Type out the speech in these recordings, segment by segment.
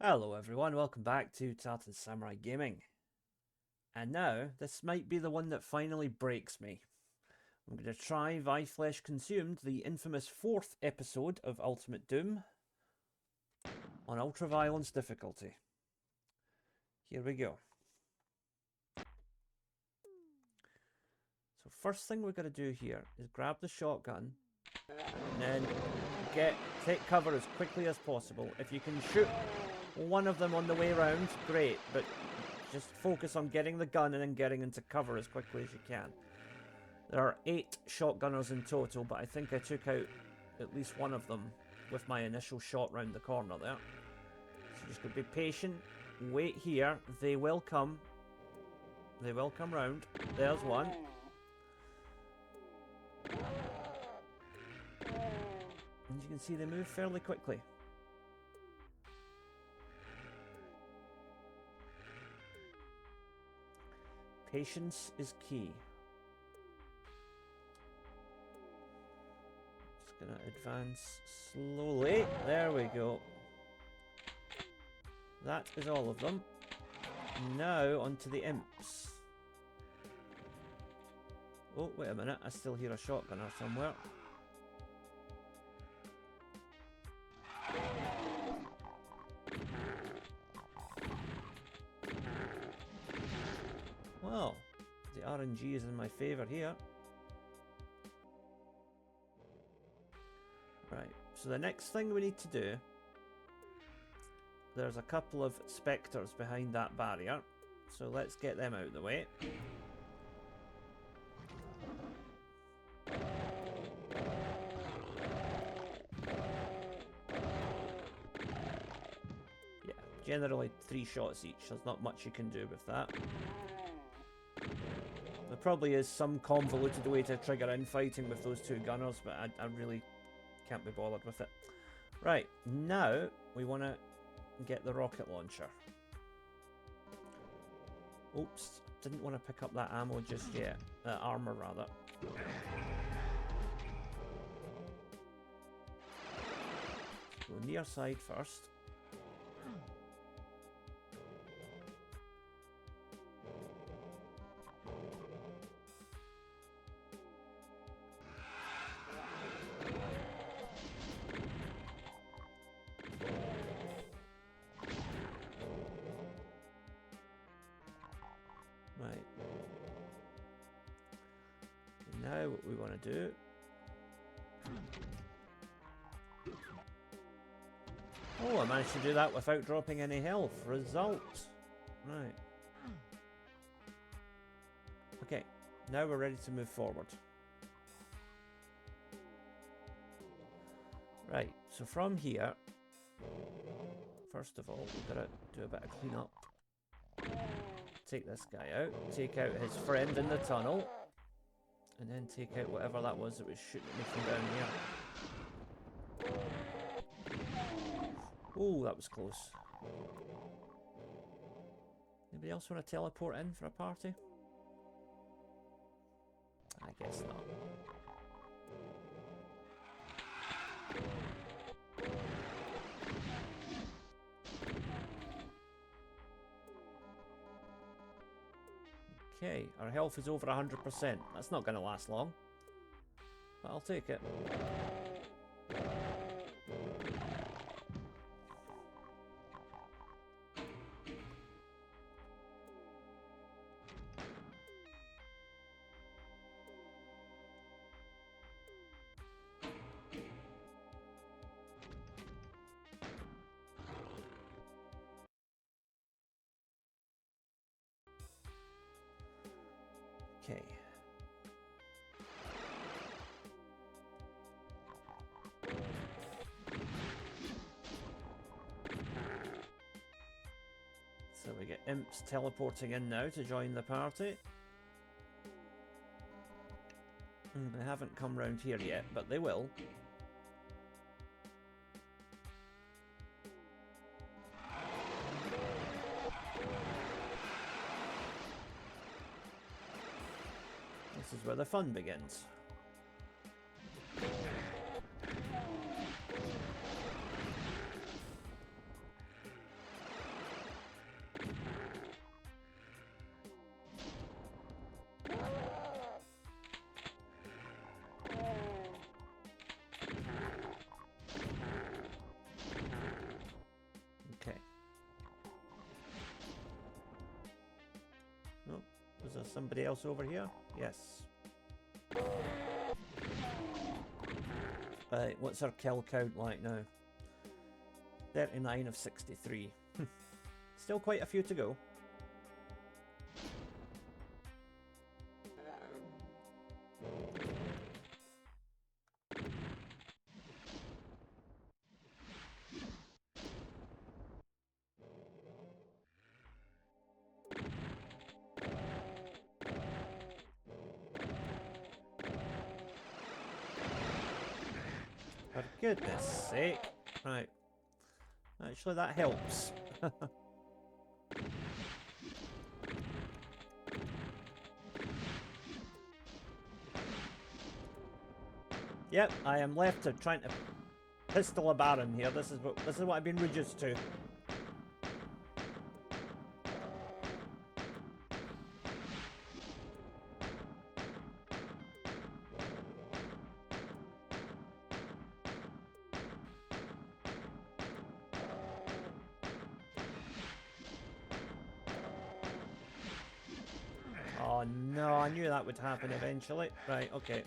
Hello everyone, welcome back to Tartan Samurai Gaming. And now, this might be the one that finally breaks me. I'm going to try Vi Flesh Consumed, the infamous 4th episode of Ultimate Doom, on Ultra Violence difficulty. Here we go. So first thing we're going to do here is grab the shotgun, and then take cover as quickly as possible. If you can shoot one of them on the way round, great, but just focus on getting the gun and then getting into cover as quickly as you can. There are 8 shotgunners in total, but I think I took out at least one of them with my initial shot round the corner there. So just gotta be patient, wait here, they will come. They will come round. There's one. And you can see they move fairly quickly. Patience is key. Just gonna advance slowly. There we go. That is all of them. Now onto the imps. Oh, wait a minute. I still hear a shotgunner somewhere. Well, the RNG is in my favour here. Right, so the next thing we need to do, there's a couple of spectres behind that barrier, so let's get them out of the way. Yeah, generally 3 shots each, there's not much you can do with that. There probably is some convoluted way to trigger infighting with those 2 gunners, but I really can't be bothered with it. Right, now we want to get the rocket launcher. Oops, didn't want to pick up that ammo just yet. Armor, rather. Go near side first. Right. Now what we want to do... Oh, I managed to do that without dropping any health. Result. Right. Okay, now we're ready to move forward. Right, so from here, first of all, we've got to do a bit of cleanup. Take this guy out, take out his friend in the tunnel, and then take out whatever that was that was shooting at me from down here. Oh, that was close. Anybody else want to teleport in for a party? I guess not. Okay, our health is over 100%. That's not going to last long, but I'll take it. Okay. So we get imps teleporting in now to join the party. They haven't come round here yet, but they will. This is where the fun begins. somebody else over here? Yes. Right, what's our kill count like now? 39 of 63. Still quite a few to go. For goodness sake. Right. Actually, that helps. Yep, I am left to trying to pistol a Baron here. This is what I've been reduced to. Oh no, I knew that would happen eventually. Right, okay.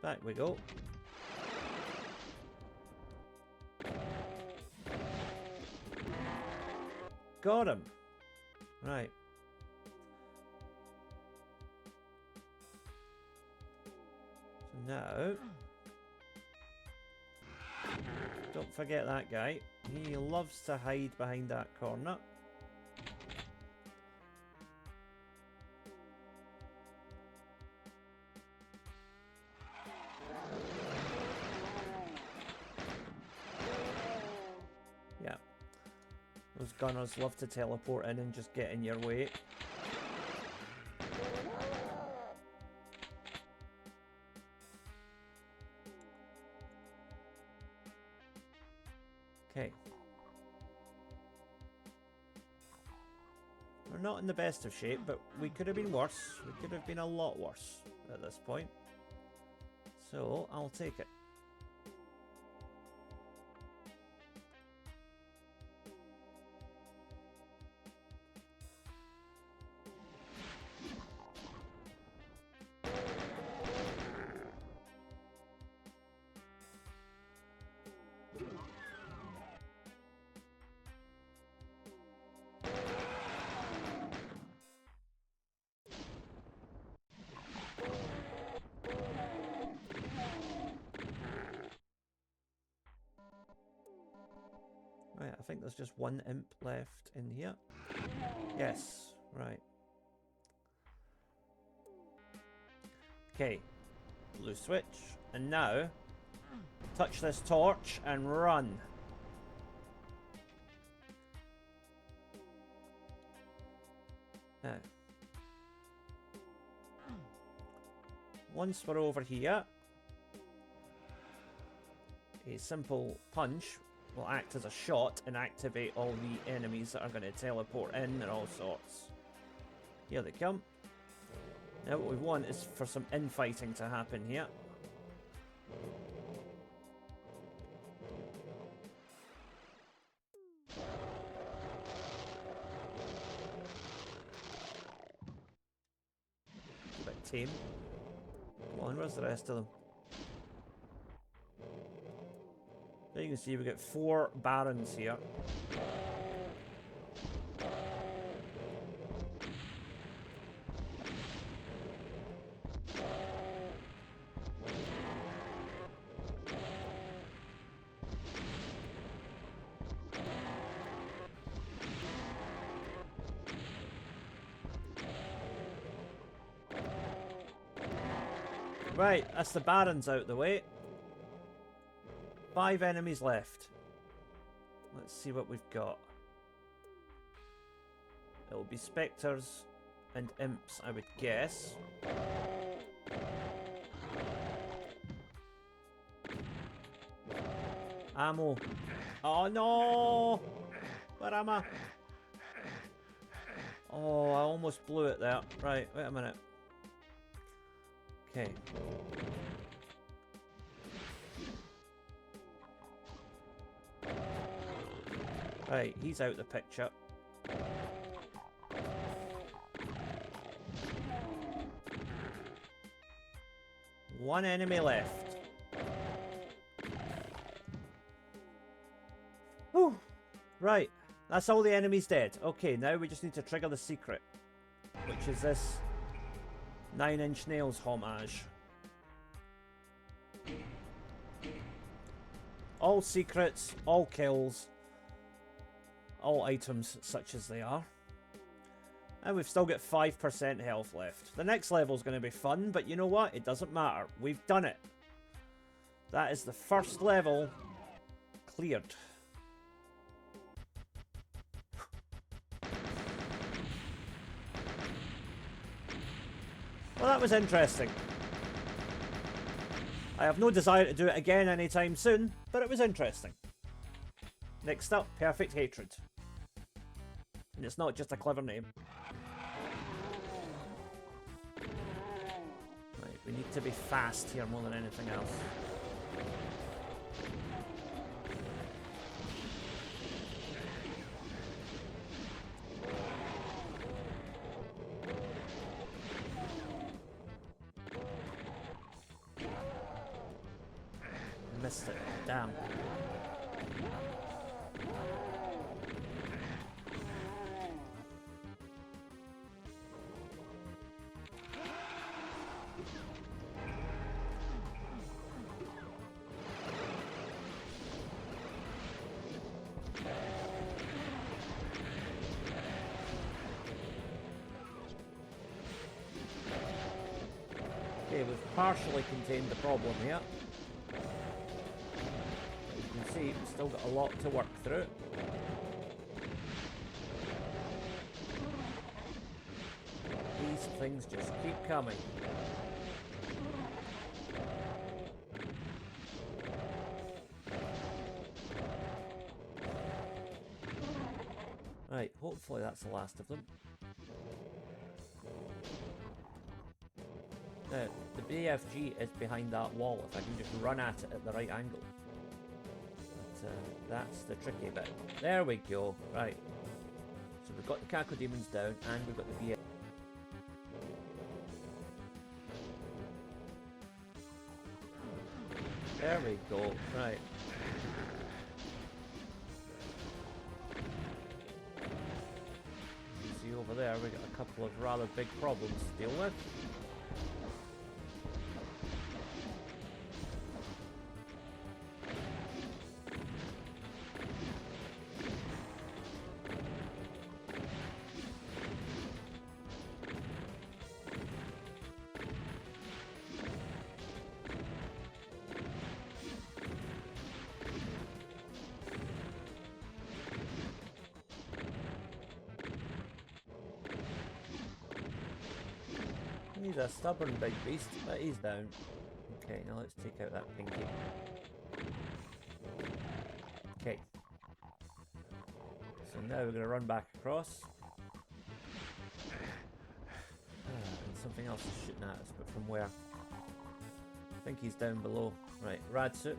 Back we go. Got him. Right. So now, don't forget that guy. He loves to hide behind that corner. Yeah. Those gunners love to teleport in and just get in your way. Okay. We're not in the best of shape, but we could have been worse. We could have been a lot worse at this point. So, I'll take it. Right, I think there's just one imp left in here. Yes, right. Okay, blue switch. And now, touch this torch and run. Now, once we're over here, a simple punch will act as a shot and activate all the enemies that are going to teleport in and all sorts. Here they come. Now what we want is for some infighting to happen here. A bit tame. Come on, where's the rest of them? There you can see we get 4 Barons here. Right, that's the Barons out the way. 5 enemies left. Let's see what we've got. It'll be Spectres and Imps, I would guess. Ammo. Oh no! Where am I? Oh, I almost blew it there. Right, wait a minute. Okay. Right, he's out the picture. One enemy left. Whew. Right, that's all the enemies dead. Okay, now we just need to trigger the secret, which is this 9 Inch Nails homage. All secrets, all kills, all items such as they are. And we've still got 5% health left. The next level is going to be fun, but you know what? It doesn't matter. We've done it. That is the first level cleared. Well, that was interesting. I have no desire to do it again anytime soon, but it was interesting. Next up, Perfect Hatred. And it's not just a clever name. Right, we need to be fast here more than anything else. Missed it. Damn. Okay, we've partially contained the problem here. See, we've still got a lot to work through. These things just keep coming. Right, hopefully that's the last of them. Now, the BFG is behind that wall if I can just run at it at the right angle. That's the tricky bit. There we go. Right. So we've got the Cacodemons down and we've got the BF. There we go. Right. You see over there we got a couple of rather big problems to deal with. He's a stubborn big beast, but he's down. Okay, now let's take out that pinky. Okay. So now we're going to run back across. And something else is shooting at us, but from where? I think he's down below. Right, Radsuit.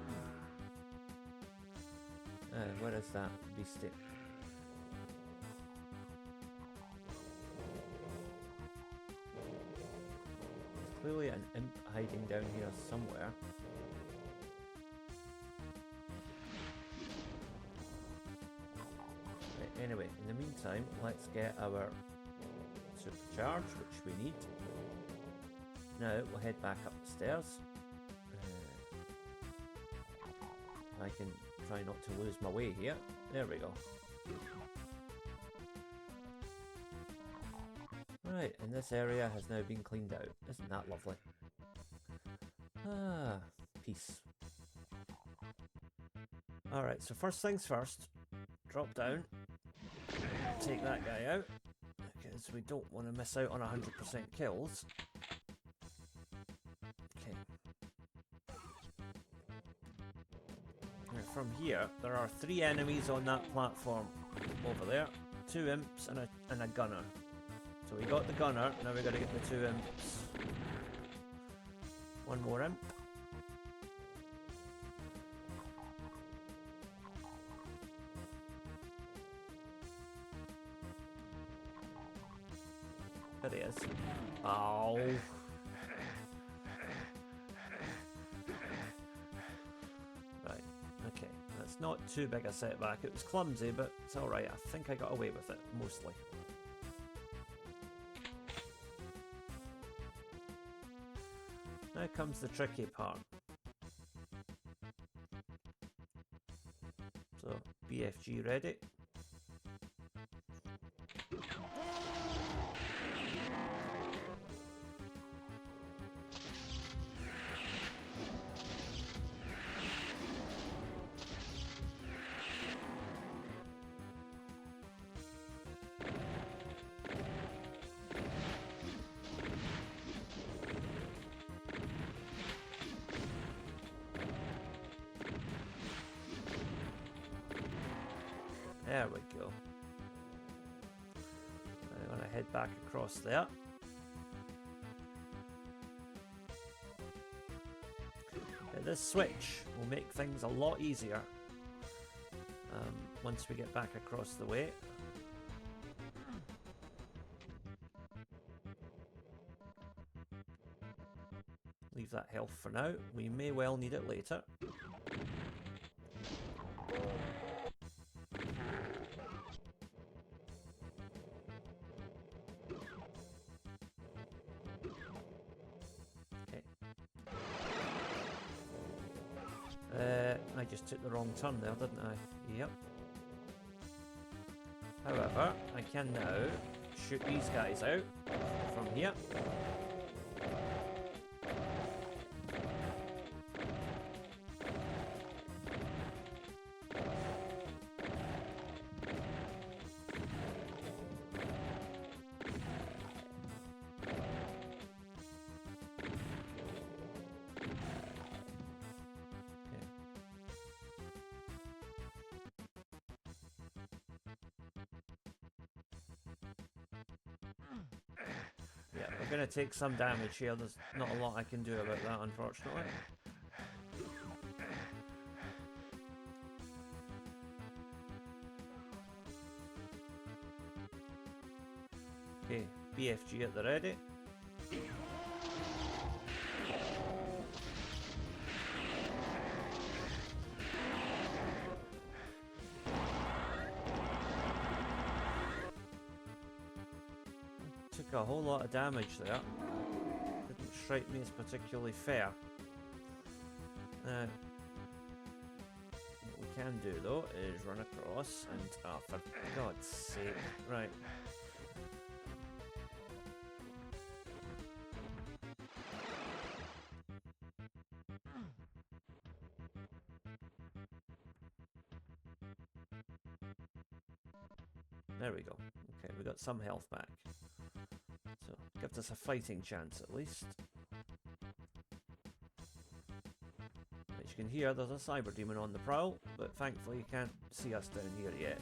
Where is that beastie? Clearly an imp hiding down here somewhere. Right, anyway, in the meantime, let's get our supercharge, which we need. Now we'll head back up the stairs. I can try not to lose my way here. There we go. Right, and this area has now been cleaned out. Isn't that lovely? Ah, peace. Alright, so first things first. Drop down. Take that guy out. Because we don't want to miss out on 100% kills. Okay. Now from here, there are 3 enemies on that platform over there. 2 imps and a gunner. So we got the gunner, now we got to get the 2 imps. 1 more imp. There he is. Oh. Right, okay. That's not too big a setback. It was clumsy, but it's alright. I think I got away with it, mostly. Now comes the tricky part. So, BFG ready. There we go. I'm going to head back across there. This switch will make things a lot easier once we get back across the way. Leave that health for now. We may well need it later. I just took the wrong turn there, didn't I? Yep. However, I can now shoot these guys out from here. Yeah, we're going to take some damage here. There's not a lot I can do about that, unfortunately. Okay, BFG at the ready. Took a whole lot of damage there. Didn't strike me as particularly fair. Now, what we can do though is run across and, oh, for God's sake, right. There we go. Okay, we got some health back. So, gives us a fighting chance at least. As you can hear, there's a cyber demon on the prowl, but thankfully you can't see us down here yet.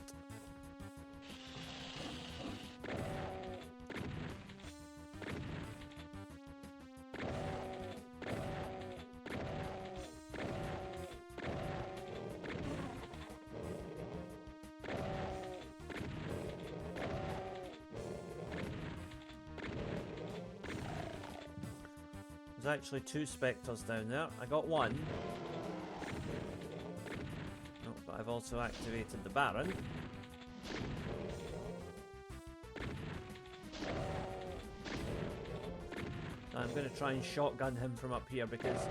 There's actually two Spectres down there. I got one. Oh, but I've also activated the Baron. I'm going to try and shotgun him from up here because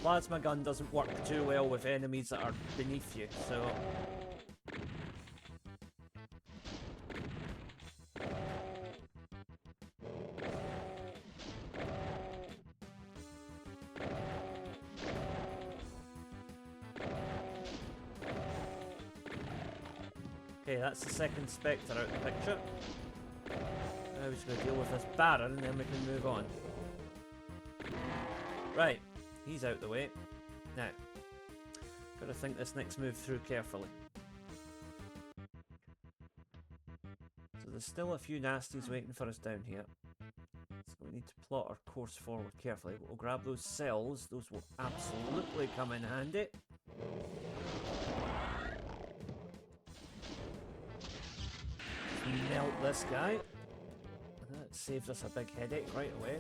plasma gun doesn't work too well with enemies that are beneath you, so... Okay, that's the second Spectre out of the picture. Now we're just going to deal with this Baron and then we can move on. Right, he's out the way. Now, got to think this next move through carefully. So there's still a few nasties waiting for us down here. So we need to plot our course forward carefully. We'll grab those cells. Those will absolutely come in handy. Melt this guy. That saves us a big headache right away.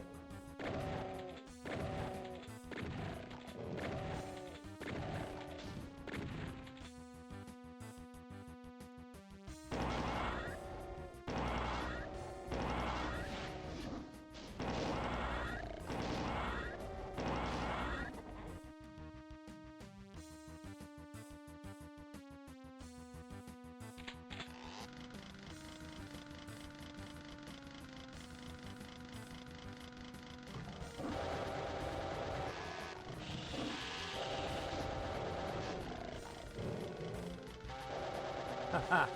Haha,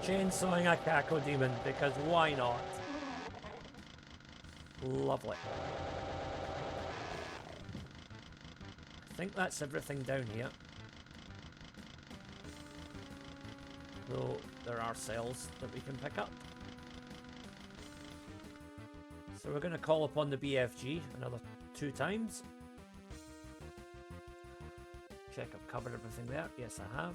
chainsawing a Cacodemon, because why not? Lovely. I think that's everything down here. Though there are cells that we can pick up. So we're going to call upon the BFG another 2 times. Check I've covered everything there. Yes, I have.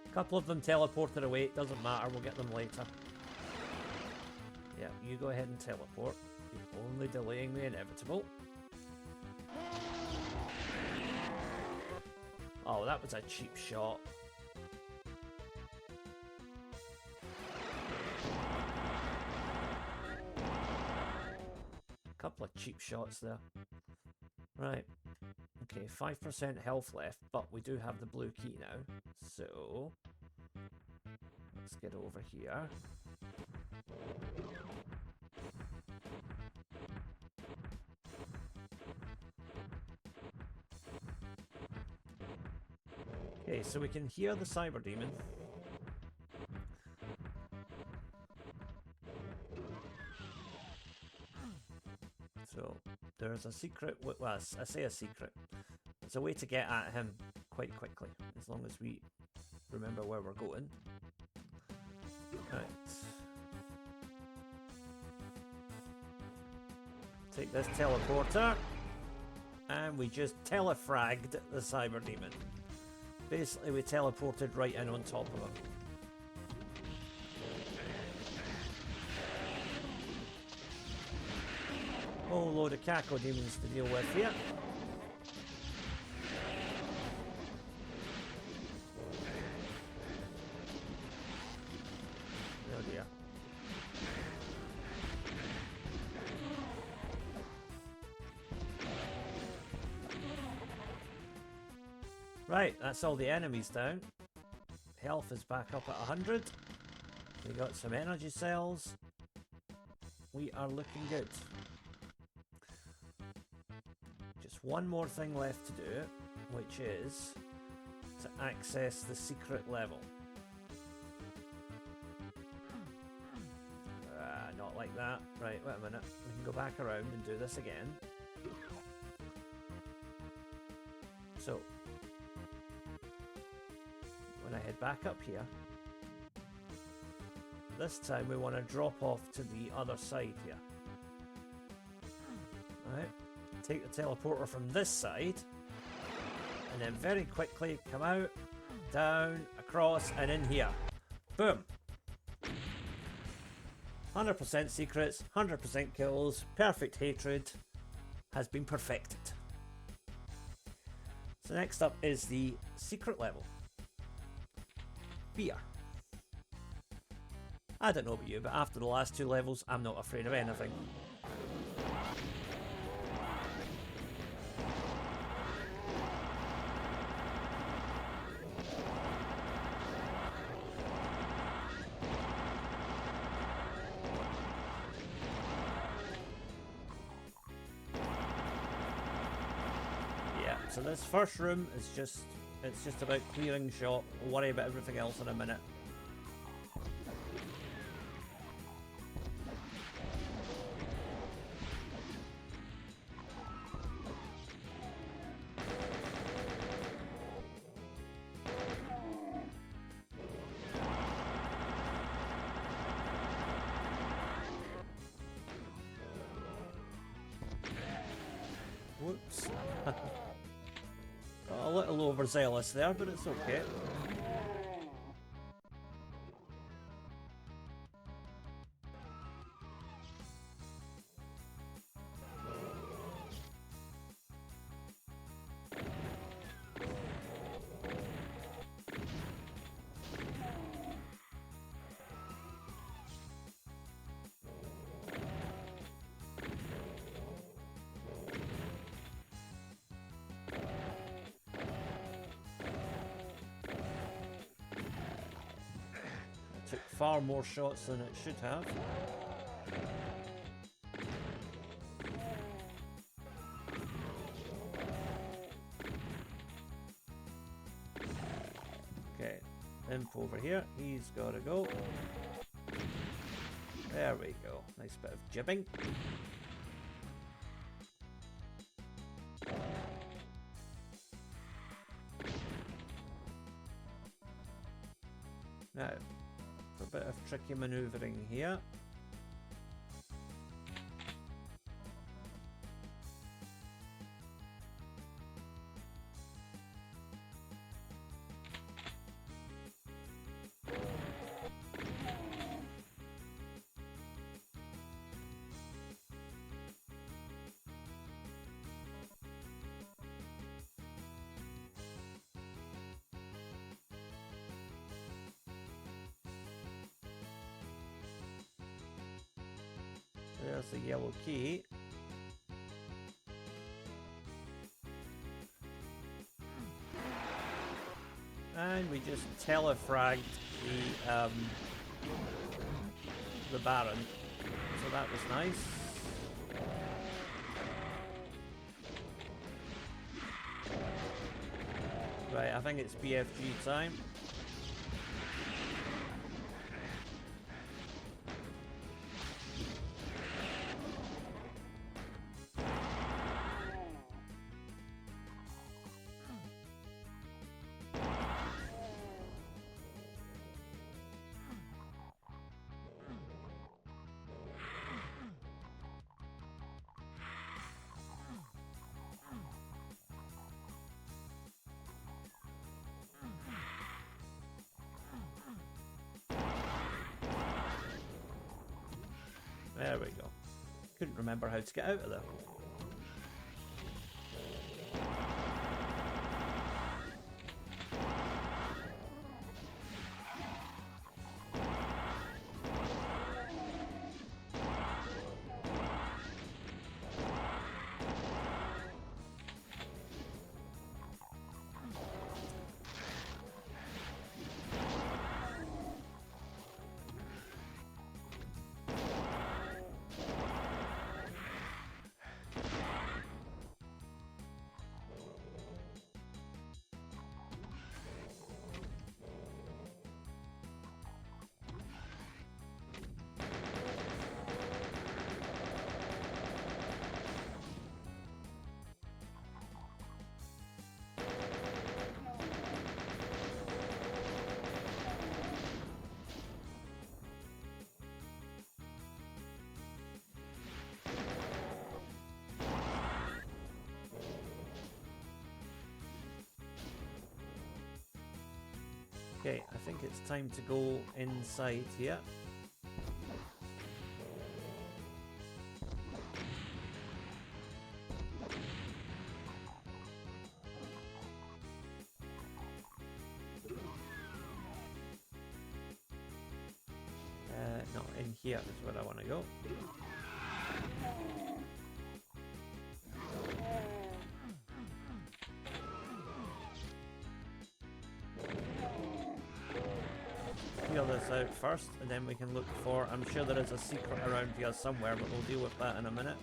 A couple of them teleported away. It doesn't matter. We'll get them later. Yeah, you go ahead and teleport. You're only delaying the inevitable. Oh, that was a cheap shot. Couple of cheap shots there. Right. Okay, 5% health left, but we do have the blue key now. So let's get over here. Okay, so we can hear the Cyber Demon. So there's a secret, well, I say a secret. It's a way to get at him quite quickly, as long as we remember where we're going. Right. Take this teleporter, and we just telefragged the Cyber Demon. Basically, we teleported right in on top of him. Whole load of Cacodemons to deal with here. Oh dear. Right, that's all the enemies down. Health is back up at 100. We got some energy cells. We are looking good. Just one more thing left to do, which is to access the secret level. Not like that. Right, wait a minute. We can go back around and do this again. So, when I head back up here, this time we want to drop off to the other side here. Alright, take the teleporter from this side, and then very quickly come out, down, across, and in here. Boom! 100% secrets, 100% kills, perfect hatred has been perfected. So next up is the secret level. Fear. I don't know about you, but after the last 2 levels, I'm not afraid of anything. Yeah, so this first room is it's just about clearing shop. We'll worry about everything else in a minute. Whoops. A little overzealous there, but it's okay. far more shots than it should have. Okay, imp over here. He's got to go. There we go. Nice bit of jibbing. Now, a bit of tricky manoeuvring here. There's the yellow key. And we just telefragged the Baron. So that was nice. Right, I think it's BFG time. There we go. Couldn't remember how to get out of there. Okay, I think it's time to go inside here. No, in here is where I want to go. Clear this out first, and then we can look for... I'm sure there is a secret around here somewhere, but we'll deal with that in a minute.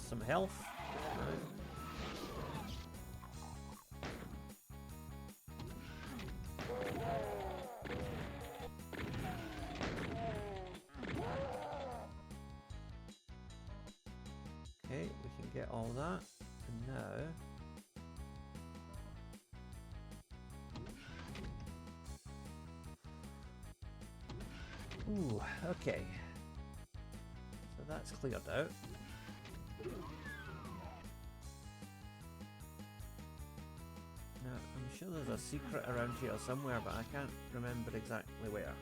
Some health. Okay, we can get all that. And now Ooh, okay. So that's cleared out. Now, I'm sure there's a secret around here somewhere, but I can't remember exactly where.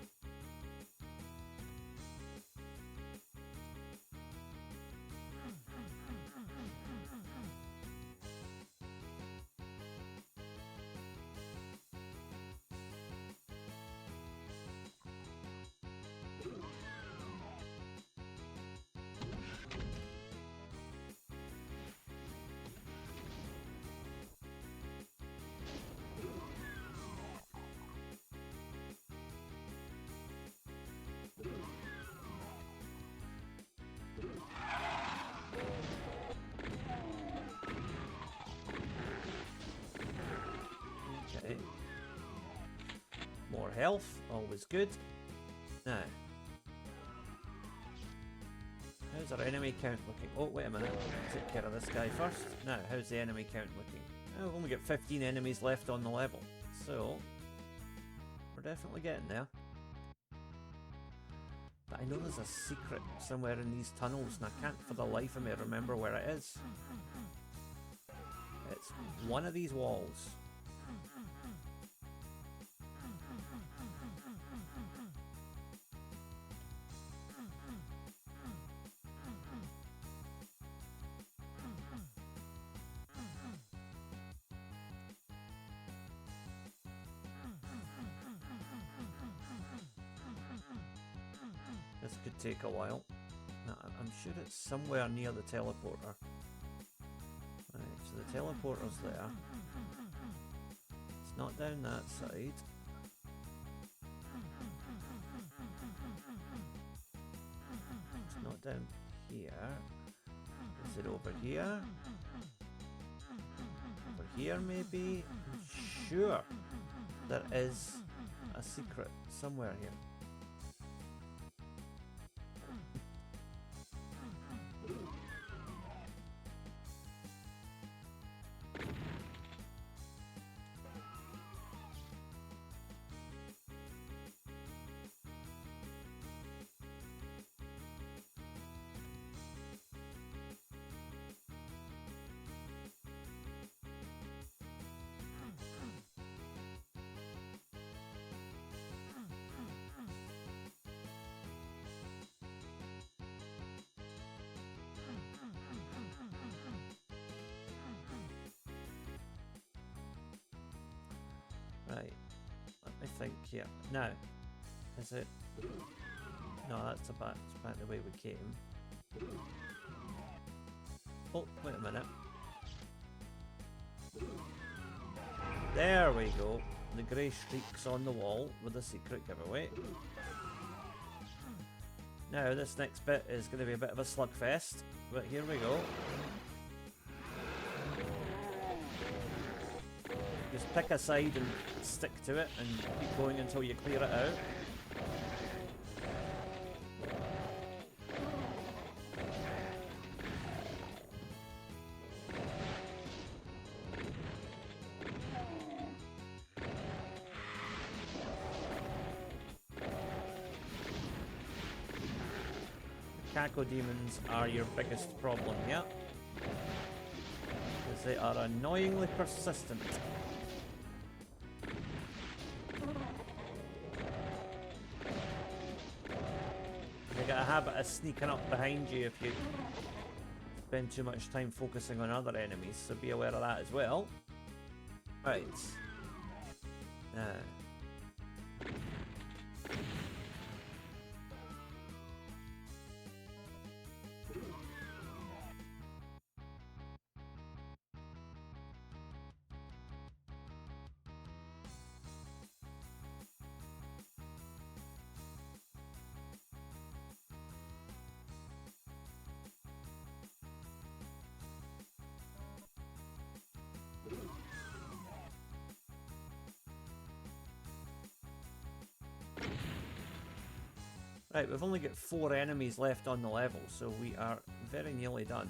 Okay. More health, always good. Now, how's our enemy count looking? Oh, wait a minute. Take care of this guy first. Now, how's the enemy count looking? Oh, we've only got 15 enemies left on the level. So, we're definitely getting there. But I know there's a secret somewhere in these tunnels, and I can't for the life of me remember where it is. It's one of these walls. This could take a while. No, I'm sure it's somewhere near the teleporter. Right, so the teleporter's there. It's not down that side. It's not down here. Is it over here? Over here maybe? I'm sure there is a secret somewhere here. Right, let me think here. Now, is it... No, that's back the way we came. Oh, wait a minute. There we go. The grey streaks on the wall with the secret giveaway. Now, this next bit is going to be a bit of a slugfest, but here we go. Just pick a side and stick to it and keep going until you clear it out. Cacodemons are your biggest problem, yeah? Because they are annoyingly persistent. They got a habit of sneaking up behind you if you spend too much time focusing on other enemies, so be aware of that as well. Right. Right, we've only got 4 enemies left on the level, so we are very nearly done.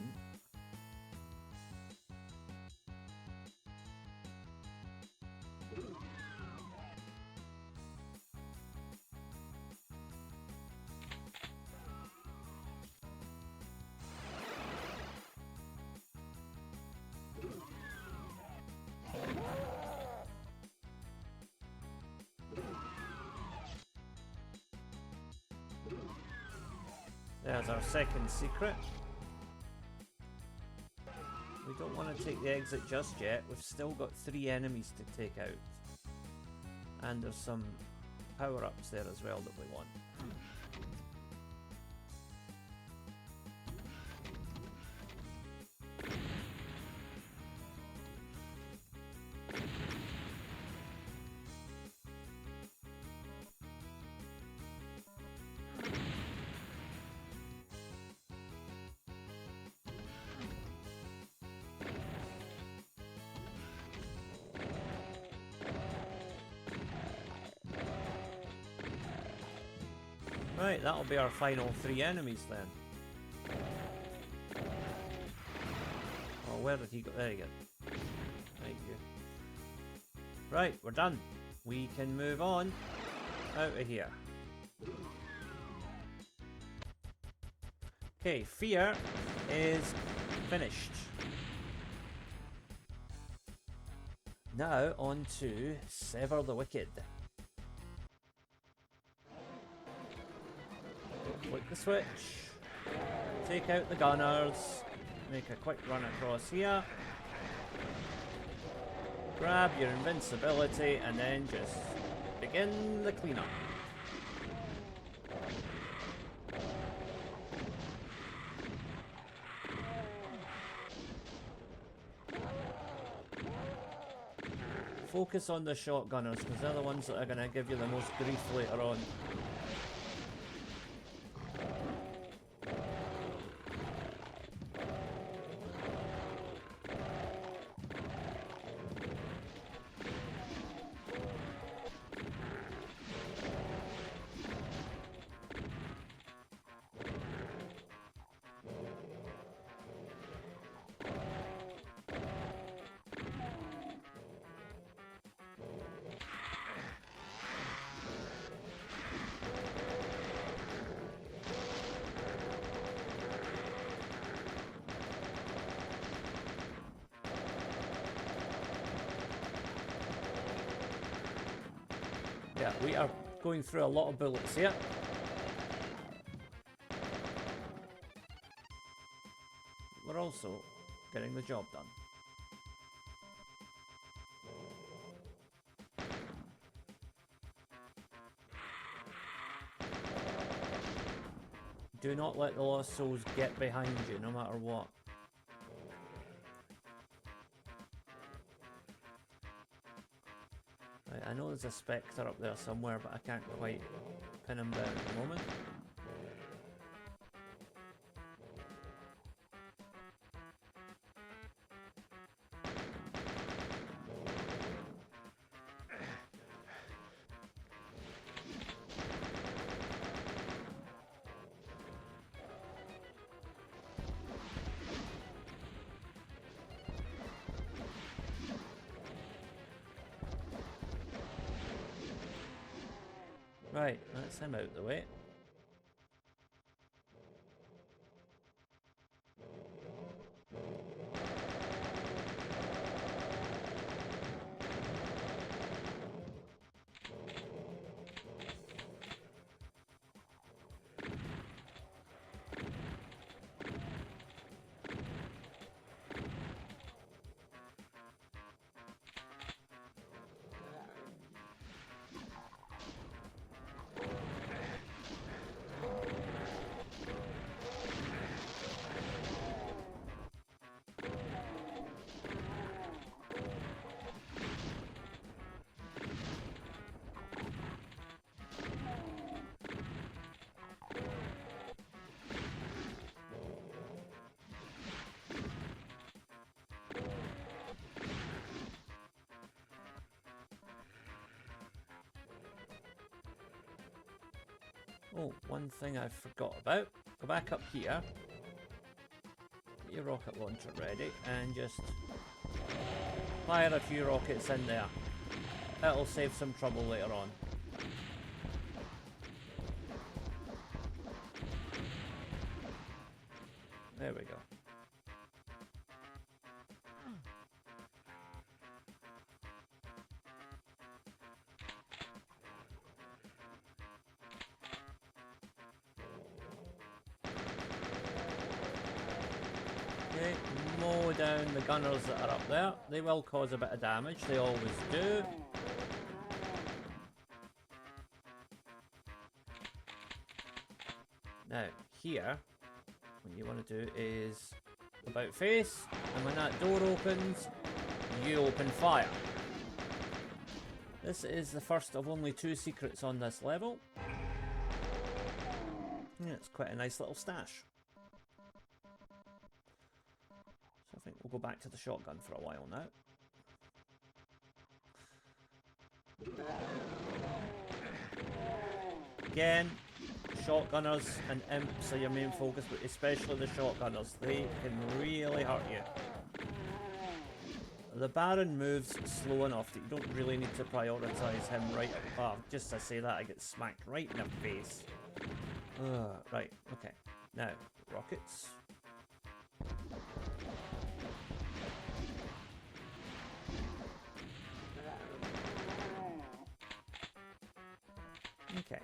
There's our second secret. We don't want to take the exit just yet. We've still got 3 enemies to take out. And there's some power-ups there as well that we want. Right, that'll be our final 3 enemies then. Oh, where did he go? There you go. Thank you. Right, we're done. We can move on out of here. Okay, Fear is finished. Now on to Sever the Wicked. Flick the switch, take out the gunners, make a quick run across here, grab your invincibility, and then just begin the cleanup. Focus on the shotgunners, because they're the ones that are going to give you the most grief later on. Yeah, we are going through a lot of bullets here. We're also getting the job done. Do not let the Lost Souls get behind you, no matter what. Right, I know there's a Spectre up there somewhere, but I can't quite pin him down at the moment. Right, that's him out the way. Oh, one thing I forgot about. Go back up here. Get your rocket launcher ready and just fire a few rockets in there. That'll save some trouble later on. There we go. mow down the gunners that are up there. They will cause a bit of damage, they always do. Now, here, what you want to do is about face, and when that door opens, you open fire. This is the first of only 2 secrets on this level. Yeah, it's quite a nice little stash. So I think we'll go back to the shotgun for a while now. Again, shotgunners and imps are your main focus, but especially the shotgunners. They can really hurt you. The Baron moves slow enough that you don't really need to prioritise him right. Oh, just to say that, I get smacked right in the face. Right, okay. Now, rockets. Okay.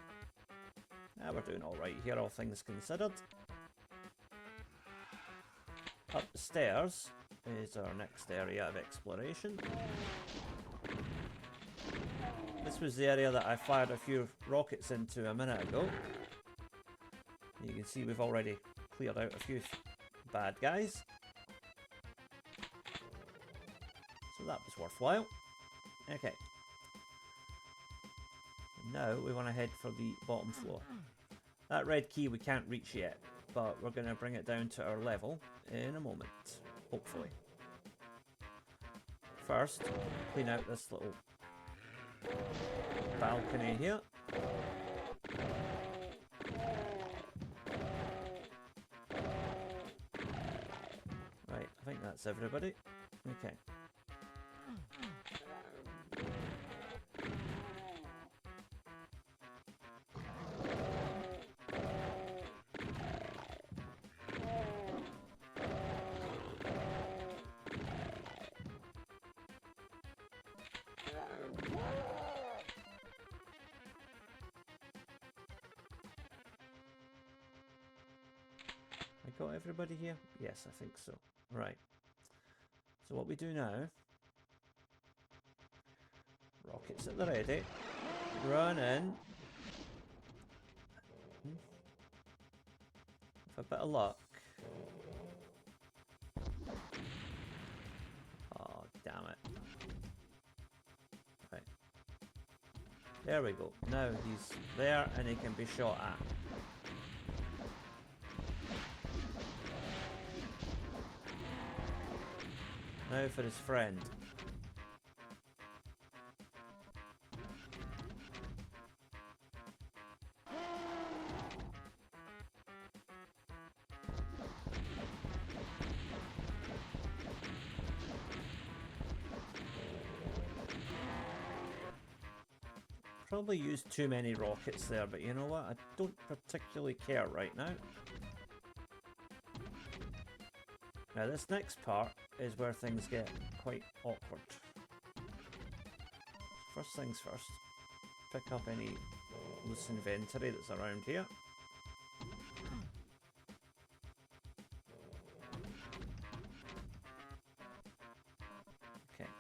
Now we're doing alright here, all things considered. Up the stairs is our next area of exploration. This was the area that I fired a few rockets into a minute ago. You can see we've already cleared out a few bad guys. So that was worthwhile. Okay. Now we want to head for the bottom floor. That red key we can't reach yet, but we're going to bring it down to our level in a moment, hopefully. First, clean out this little balcony here. Right, I think that's everybody. Okay. I got everybody here? Yes, I think so. Right. So what we do now, rockets at the ready, run in. With a bit of luck. Oh, damn it. Right. There we go. Now he's there and he can be shot at. Now for his friend. Probably used too many rockets there, but you know what? I don't particularly care right now. Now this next part is where things get quite awkward. First things first, pick up any loose inventory that's around here. Okay.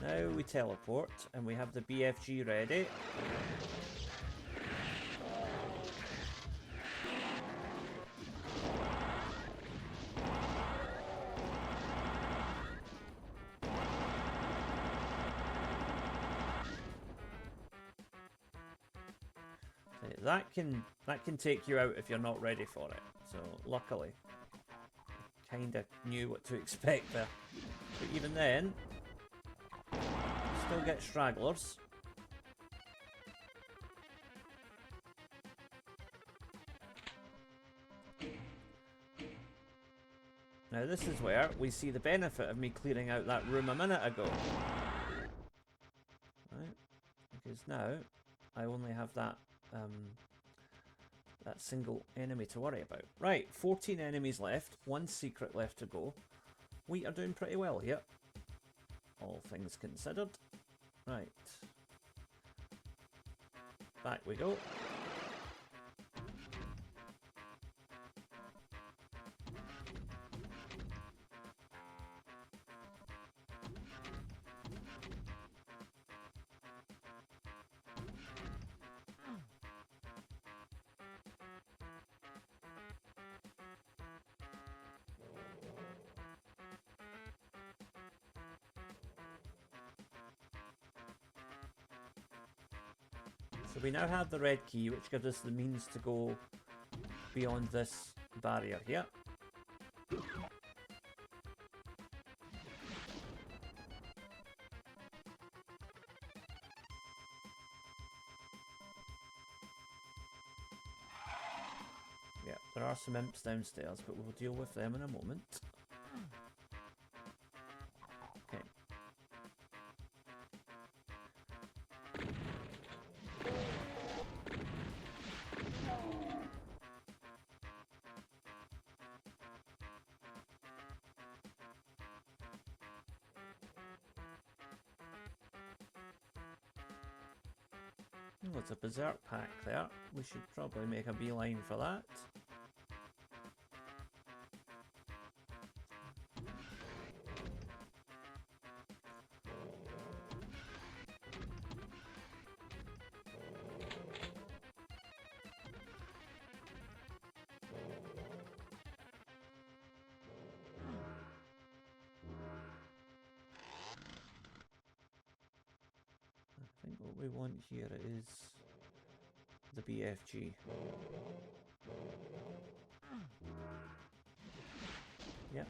Now we teleport and we have the BFG ready. That can take you out if you're not ready for it. So luckily, I kind of knew what to expect there. But even then, you still get stragglers. Now this is where we see the benefit of me clearing out that room a minute ago. Right? Because now I only have that that single enemy to worry about. Right, 14 enemies left, 1 secret left to go. We are doing pretty well here, all things considered. Right. Back we go. So we now have the red key, which gives us the means to go beyond this barrier here. Yeah, there are some imps downstairs, but we'll deal with them in a moment. Okay. Oh, it's a berserk pack there. We should probably make a beeline for that. I think what we want here is the BFG. Yep.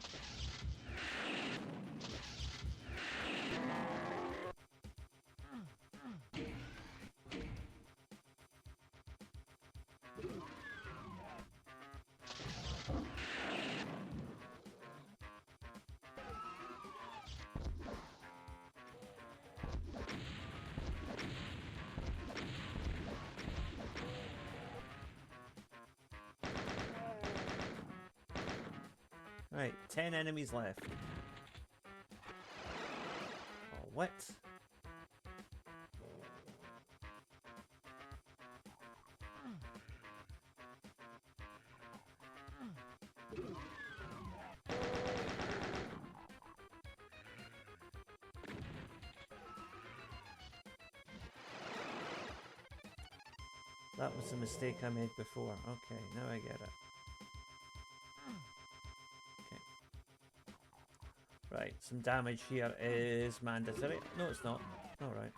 Right, 10 enemies left. Oh, what? That was the mistake I made before. Okay, now I get it. Okay. Right, some damage here is mandatory. No, it's not. Alright.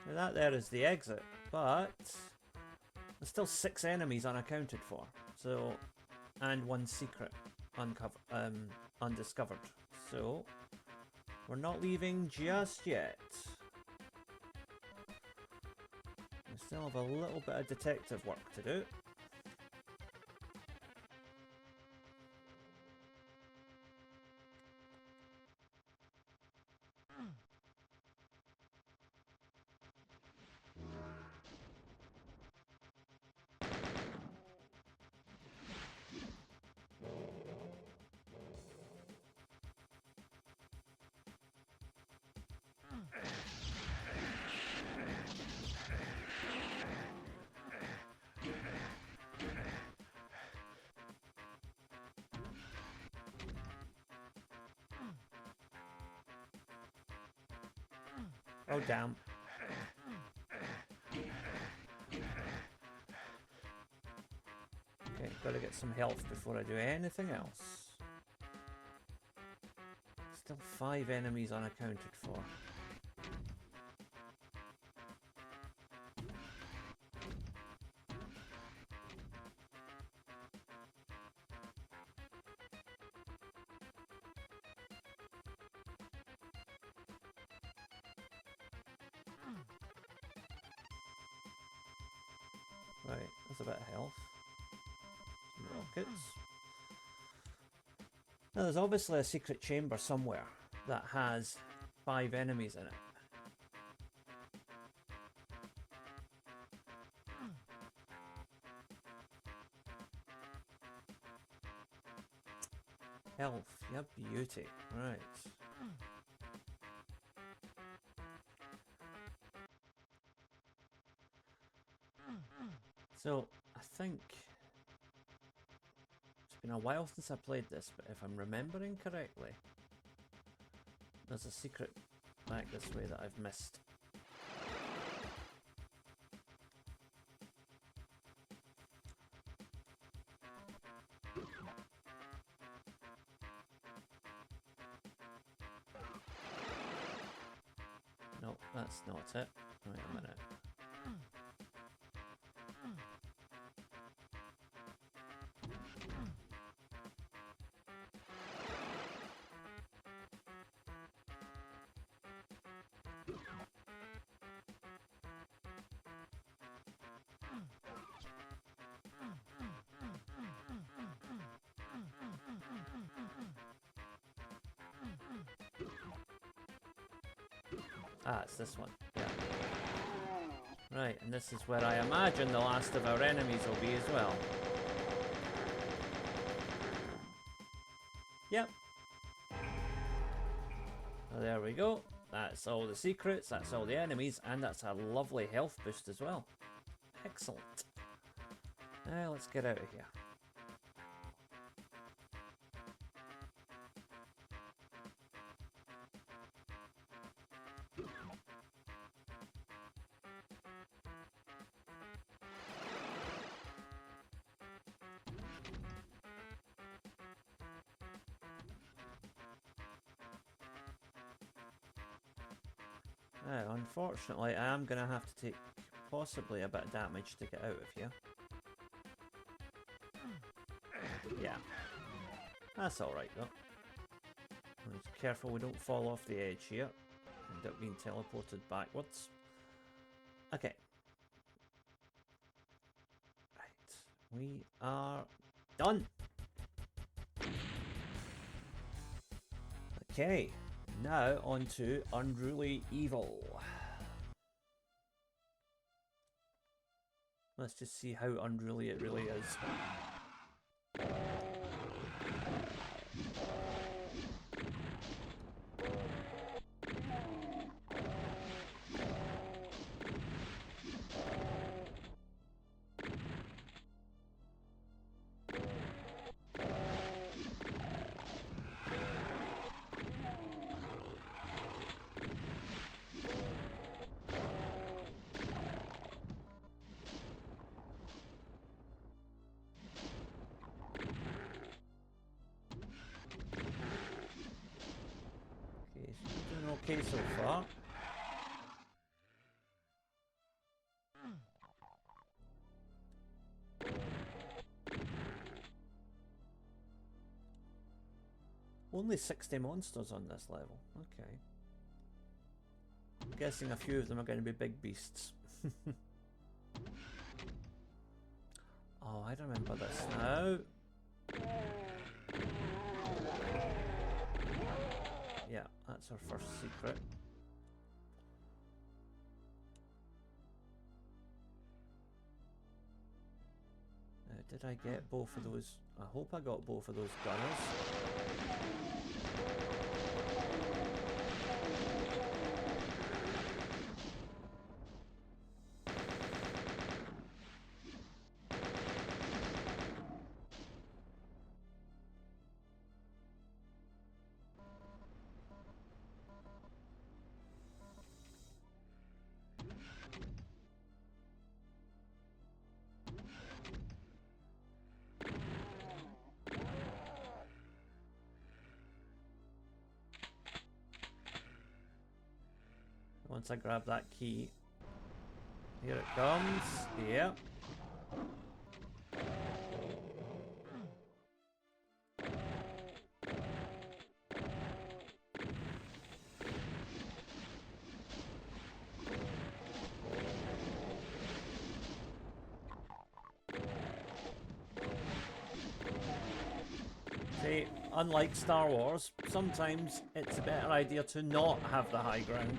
Now that there is the exit, but there's still 6 enemies unaccounted for. So, and 1 secret undiscovered. So, we're not leaving just yet. We still have a little bit of detective work to do. Oh, damn. Okay, gotta get some health before I do anything else. Still 5 enemies unaccounted for. Right, that's a bit of health. Some rockets. Now there's obviously a secret chamber somewhere that has 5 enemies in it. Health, yeah, beauty. Right. So, I think it's been a while since I played this, but if I'm remembering correctly, there's a secret back this way that I've missed? No, that's not it. Wait a minute. Ah, it's this one. Yeah. Right, and this is where I imagine the last of our enemies will be as well. Yep. So there we go. That's all the secrets, that's all the enemies, and that's a lovely health boost as well. Excellent. Now let's get out of here. Now, unfortunately, I am going to have to take possibly a bit of damage to get out of here. Yeah. That's alright though. Just careful we don't fall off the edge here. End up being teleported backwards. Okay. Right. We are done. Okay. Now on to Unruly Evil. Let's just see how unruly it really is. Okay so far. Only 60 monsters on this level. Okay. I'm guessing a few of them are going to be big beasts. Oh, I remember this now. Yeah, that's our first secret. Did I get both of those? I hope I got both of those gunners. Once I grab that key, here it comes. Yep. See, unlike Star Wars, sometimes it's a better idea to not have the high ground.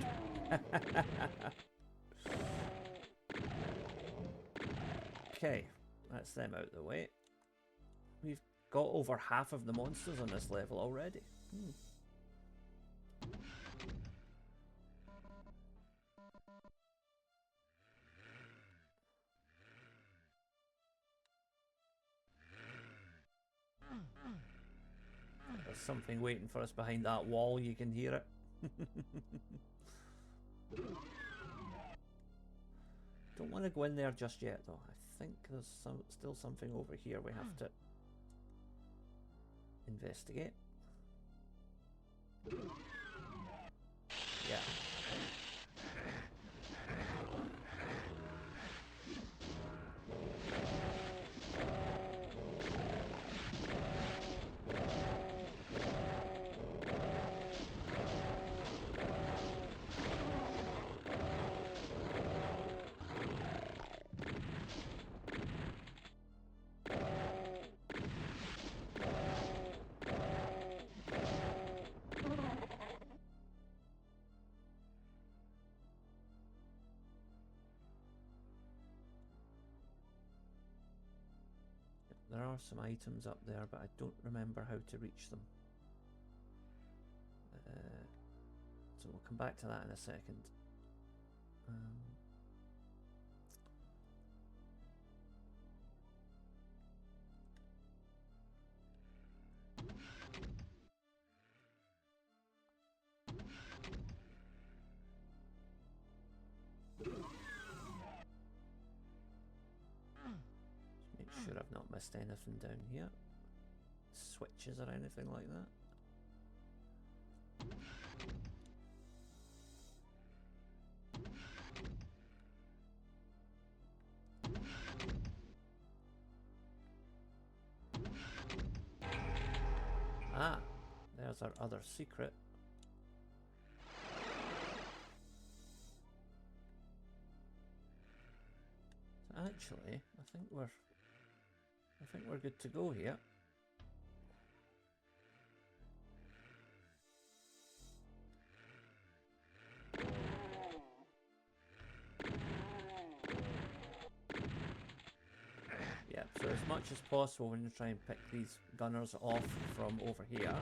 Okay, that's them out of the way. We've got over half of the monsters on this level already. There's something waiting for us behind that wall, you can hear it. Don't want to go in there just yet, though. I think there's still something over here we have to investigate. Yeah. There are some items up there, but I don't remember how to reach them. So we'll come back to that in a second. Make sure I've not missed anything down here. Switches or anything like that. Ah, there's our other secret. So actually, I think we're good to go here. Yeah, so as much as possible, we're going to try and pick these gunners off from over here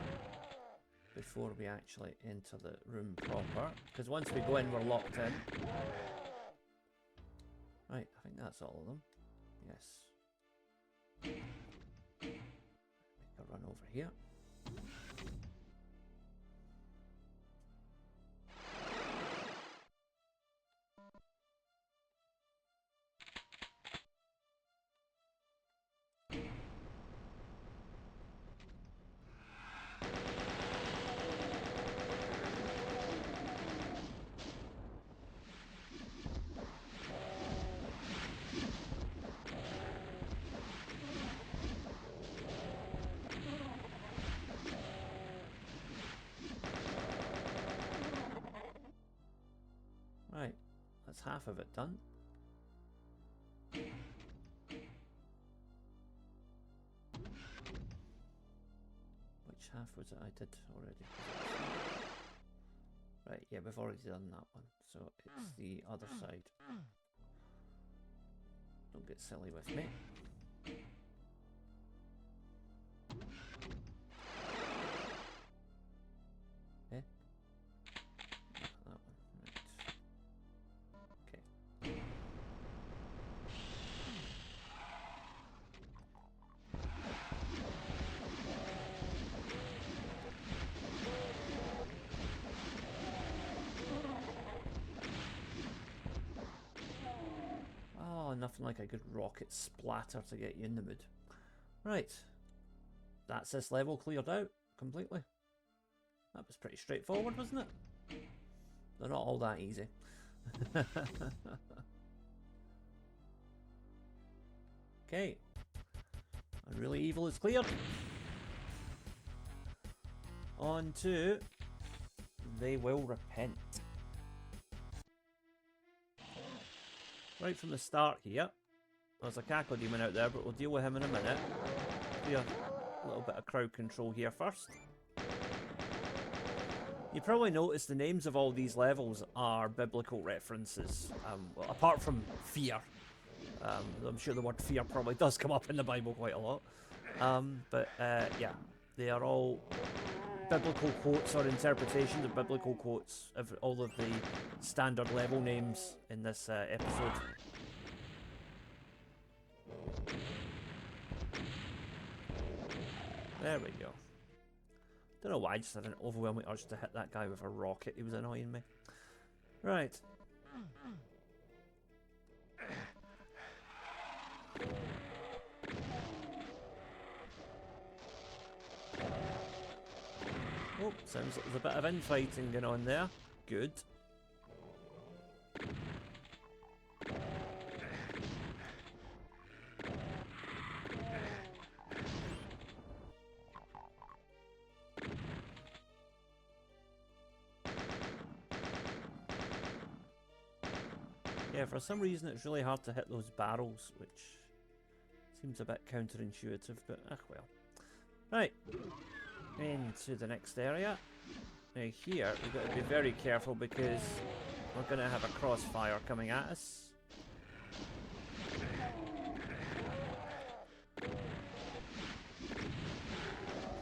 before we actually enter the room proper. Because once we go in, we're locked in. Right, I think that's all of them. Yes. Make a run over here. Right, that's half of it done. Which half was it I did already? Right, yeah, we've already done that one. So it's the other side. Don't get silly with me. Eh? That one, right. Okay. Oh, nothing like a good rocket splatter to get you in the mood. Right. That's this level cleared out completely. That was pretty straightforward, wasn't it? They're not all that easy. Okay. Unruly Evil is cleared. On to They Will Repent. Right from the start here, there's a Cacodemon out there, but we'll deal with him in a minute. Do a little bit of crowd control here first. You probably noticed the names of all these levels are biblical references, well, apart from fear. I'm sure the word fear probably does come up in the Bible quite a lot. Yeah, they are all biblical quotes or interpretations of biblical quotes of all of the standard level names in this episode. There we go. Don't know why, I just had an overwhelming urge to hit that guy with a rocket. He was annoying me. Right. Oh, sounds like there's a bit of infighting going on there. Good. Yeah, for some reason it's really hard to hit those barrels, which seems a bit counterintuitive, but well. Right, into the next area. Now here, we've got to be very careful because we're going to have a crossfire coming at us.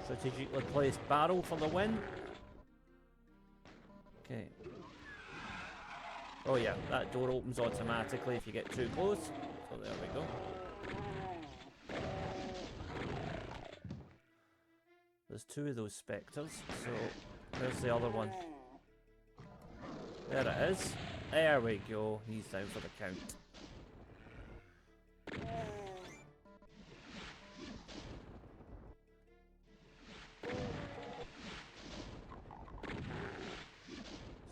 Strategically placed barrel for the win. Okay. Oh yeah, that door opens automatically if you get too close. So there we go. There's two of those spectres, so there's the other one. There it is. There we go. He's down for the count.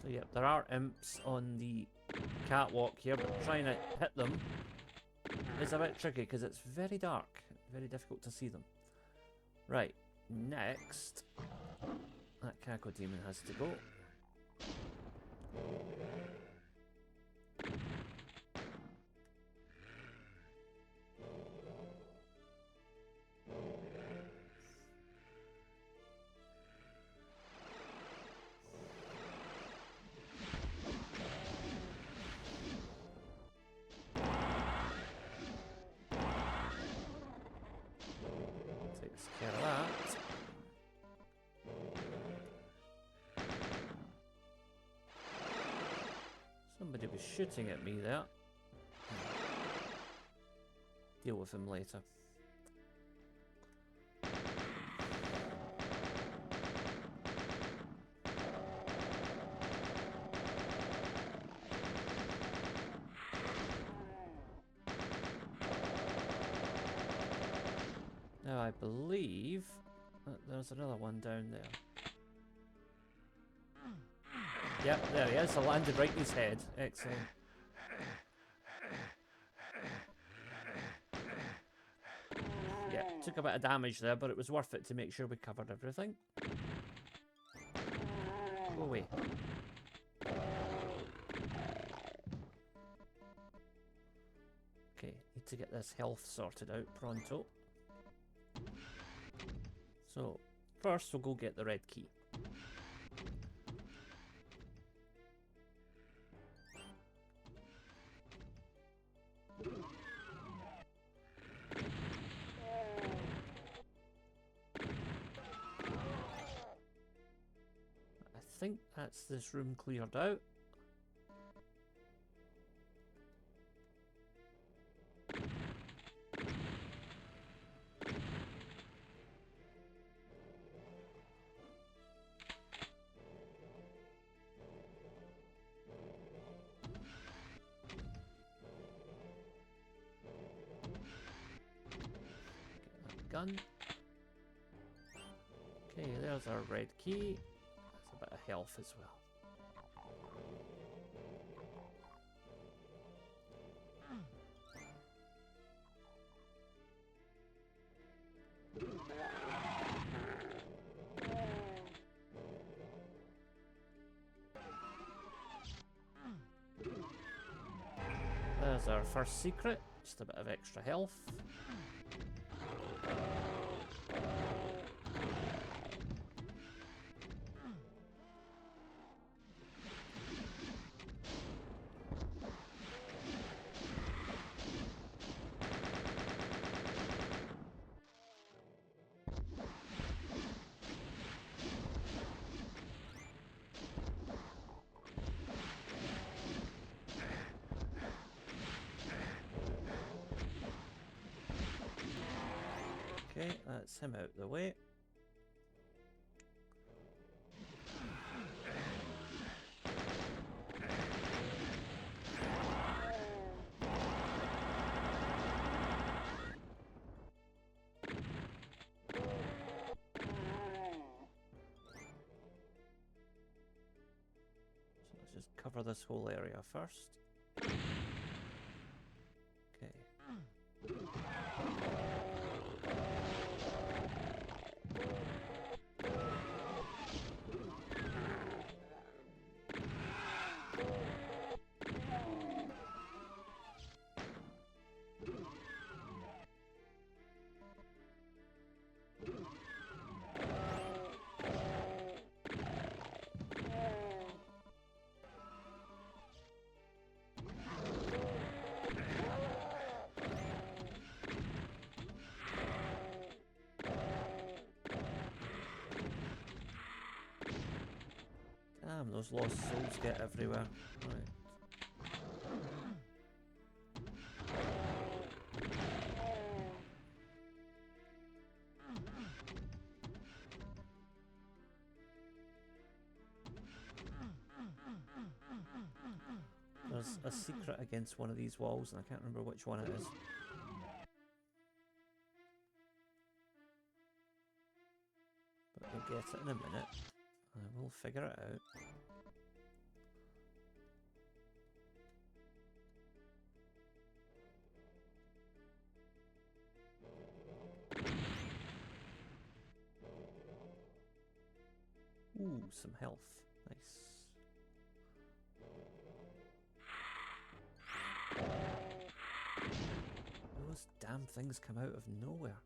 So yeah, there are imps on the catwalk here, but trying to hit them is a bit tricky because it's very dark. Very difficult to see them. Right, next, that Cacodemon has to go. Takes care of that. Somebody was shooting at me there. Deal with him later. Now I believe that there's another one down there. Yep, there he is. I landed right in his head. Excellent. Yeah, took a bit of damage there, but it was worth it to make sure we covered everything. Go away. Okay, need to get this health sorted out pronto. So, first we'll go get the red key. I think that's this room cleared out. Gun. Okay, there's our red key. That's a bit of health as well. There's our first secret. Just a bit of extra health. Okay, that's him out the way. Let's just cover this whole area first. Okay. Damn, those lost souls get everywhere. Right. There's a secret against one of these walls, and I can't remember which one it is. But we'll get it in a minute, and we'll figure it out. Ooh, some health. Nice. Those damn things come out of nowhere.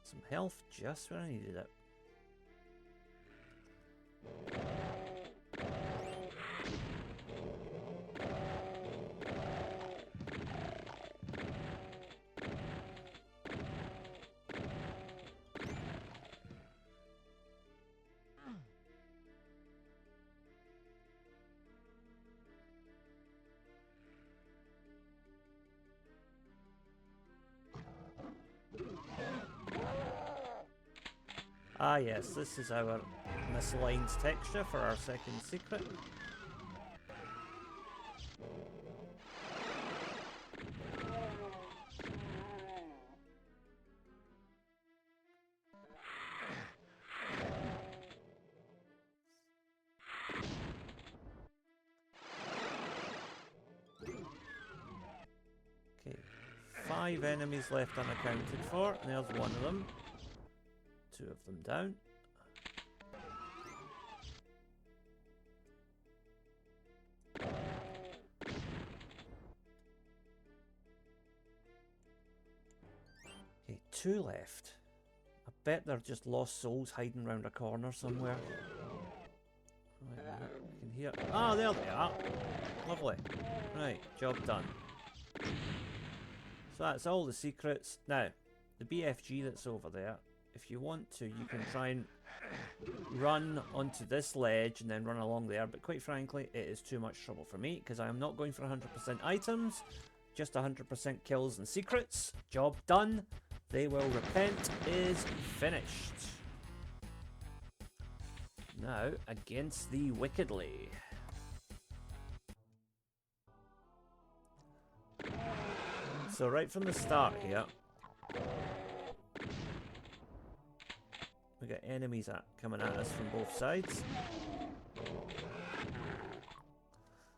Some health just when I needed it. Ah yes, this is our misaligned texture for our second secret. Okay, 5 enemies left unaccounted for, and there's one of them. 2 of them down. Okay, 2 left. I bet they're just lost souls hiding around a corner somewhere. Wait a minute, I can hear. Ah, there they are. Lovely. Right, job done. So that's all the secrets. Now, the BFG that's over there, if you want to, you can try and run onto this ledge and then run along there, but quite frankly, it is too much trouble for me, because I am not going for 100% items, just 100% kills and secrets. Job done. They Will Repent is finished. Now, Against Thee Wickedly. So right from the start here, we got enemies coming at us from both sides.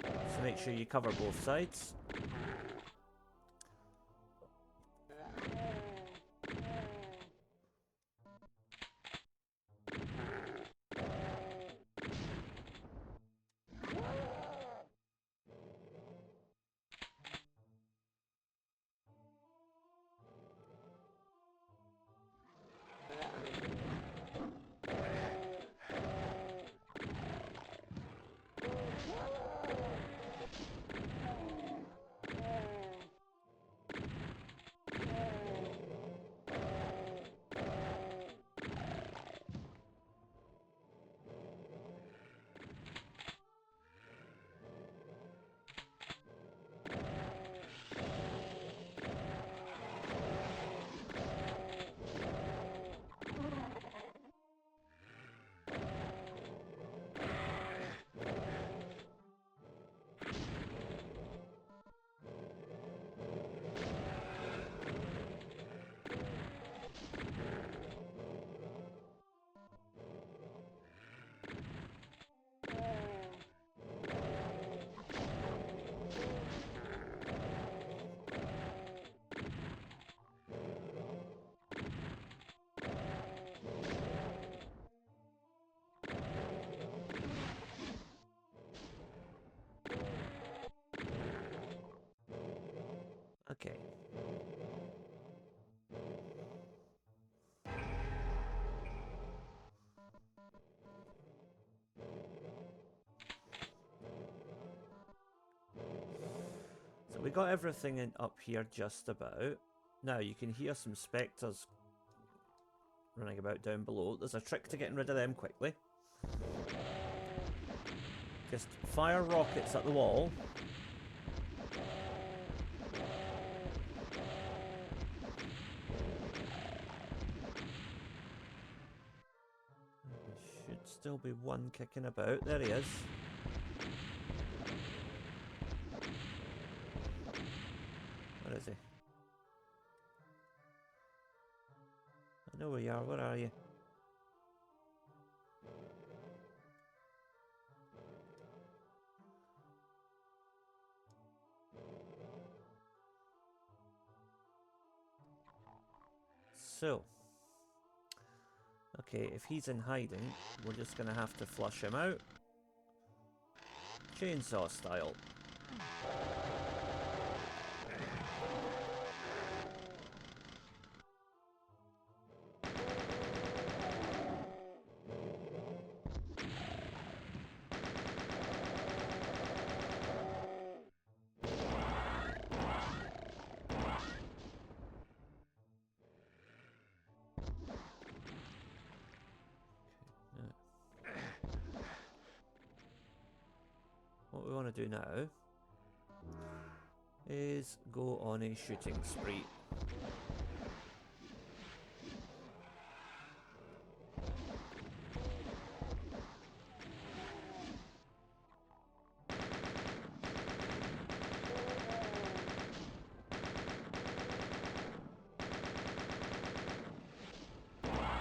So make sure you cover both sides. So we got everything in up here just about. Now you can hear some spectres running about down below. There's a trick to getting rid of them quickly. Just fire rockets at the wall. There should still be one kicking about. There he is. Where is he? I know where you are. Where are you? So, okay, if he's in hiding, we're just going to have to flush him out. Chainsaw style. What we want to do now is go on a shooting spree.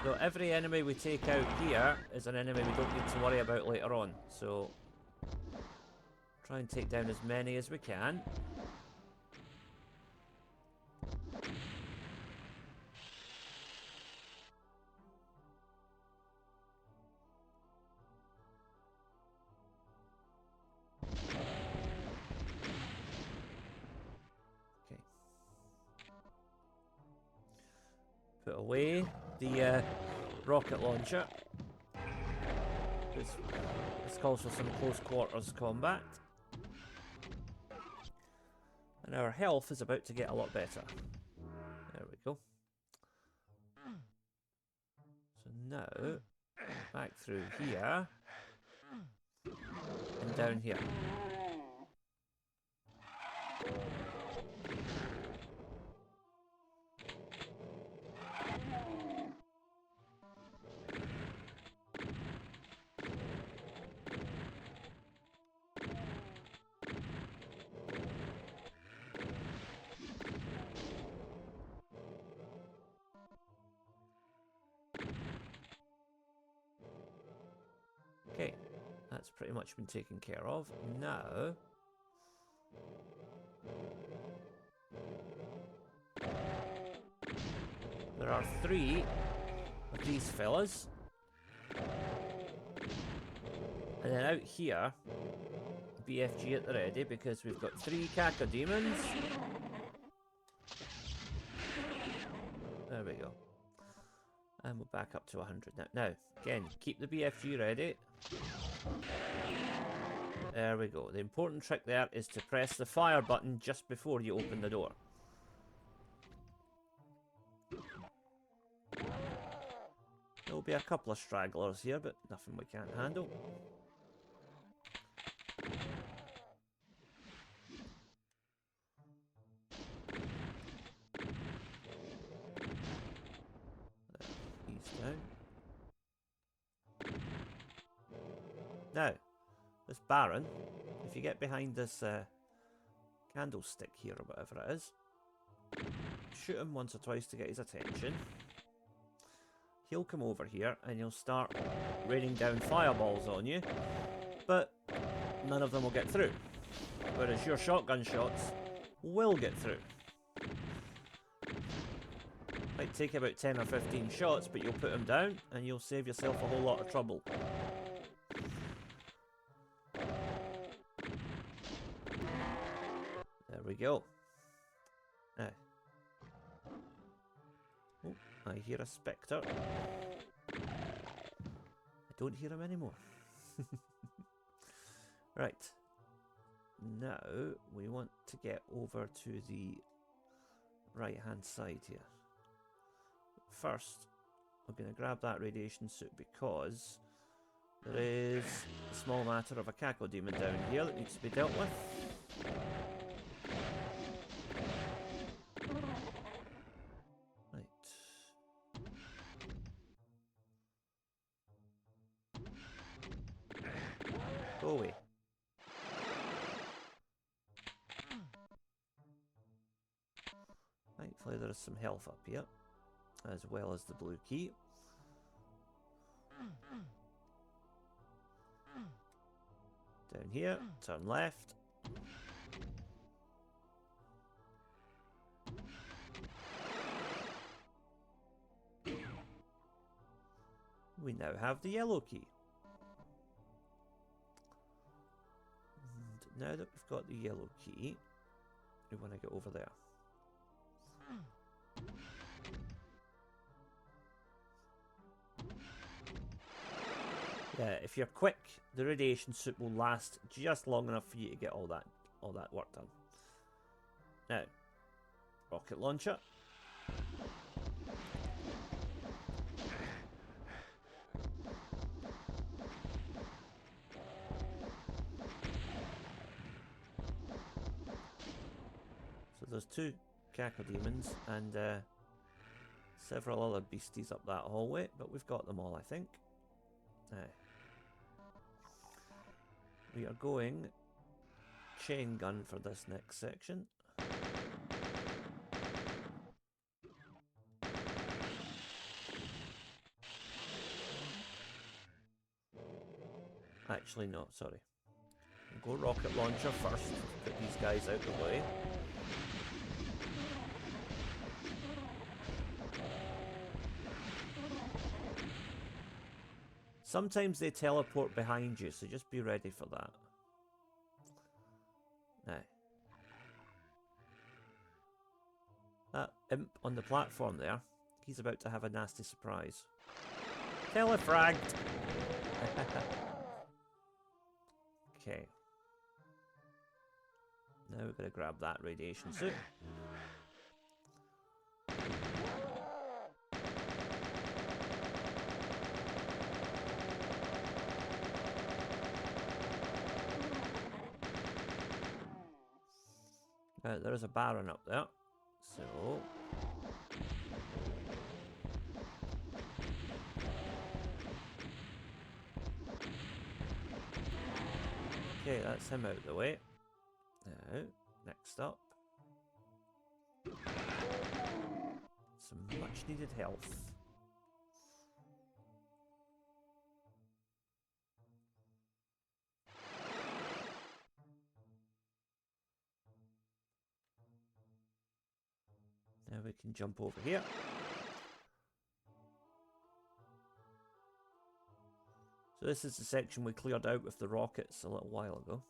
So every enemy we take out here is an enemy we don't need to worry about later on. So try and take down as many as we can. Okay. Put away the rocket launcher. This calls for some close quarters combat. And our health is about to get a lot better. There we go. So now, back through here, and down here. Okay, that's pretty much been taken care of. Now, there are 3 of these fellas. And then out here, BFG at the ready, because we've got 3 cacodemons. There we go. And we're back up to 100 now. Now, again, keep the BFG ready. There we go. The important trick there is to press the fire button just before you open the door. There'll be a couple of stragglers here, but nothing we can't handle. He's down. Now, this Baron, if you get behind this candlestick here or whatever it is, shoot him once or twice to get his attention. He'll come over here and he'll start raining down fireballs on you, but none of them will get through. Whereas your shotgun shots will get through. Might take about 10 or 15 shots, but you'll put him down and you'll save yourself a whole lot of trouble. There we go. Now. Oh, I hear a spectre. I don't hear him anymore. Right. now we want to get over to the right hand side here. First, we're going to grab that radiation suit because there is a small matter of a Cacodemon down here that needs to be dealt with. Right. Go away. Thankfully there is some health up here, as well as the blue key. Down here, turn left. We now have the yellow key. And now that we've got the yellow key, we want to get over there. Yeah, if you're quick, the radiation suit will last just long enough for you to get all that work done. Now, rocket launcher. So there's 2 Cacodemons and several other beasties up that hallway, but we've got them all, I think. We are going chain gun for this next section. Actually, no, sorry. We'll go rocket launcher first. Put these guys out of the way. Sometimes they teleport behind you, so just be ready for that. Now, that imp on the platform there, he's about to have a nasty surprise. Telefragged! Okay. Now we're going to grab that radiation suit. There is a Baron up there, so okay, that's him out the way. Now, next up, some much needed health. Now we can jump over here. So this is the section we cleared out with the rockets a little while ago.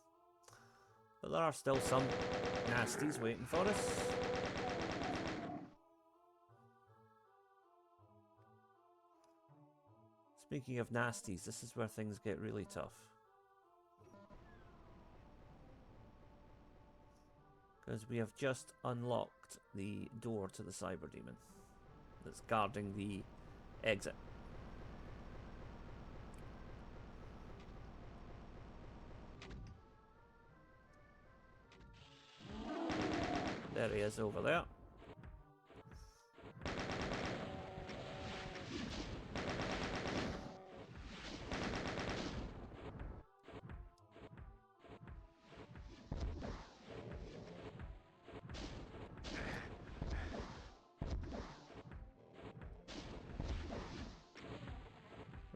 But there are still some nasties waiting for us. Speaking of nasties, this is where things get really tough. Because we have just unlocked the door to the Cyber Demon that's guarding the exit. There he is over there.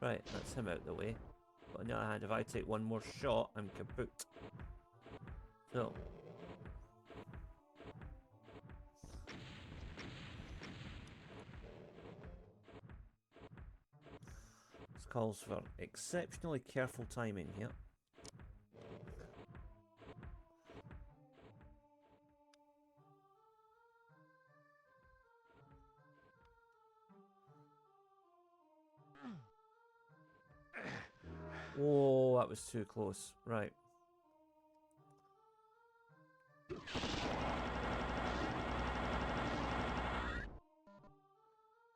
Right, that's him out the way. But on the other hand, if I take one more shot, I'm kaput. So. This calls for exceptionally careful timing here. Oh, that was too close. Right.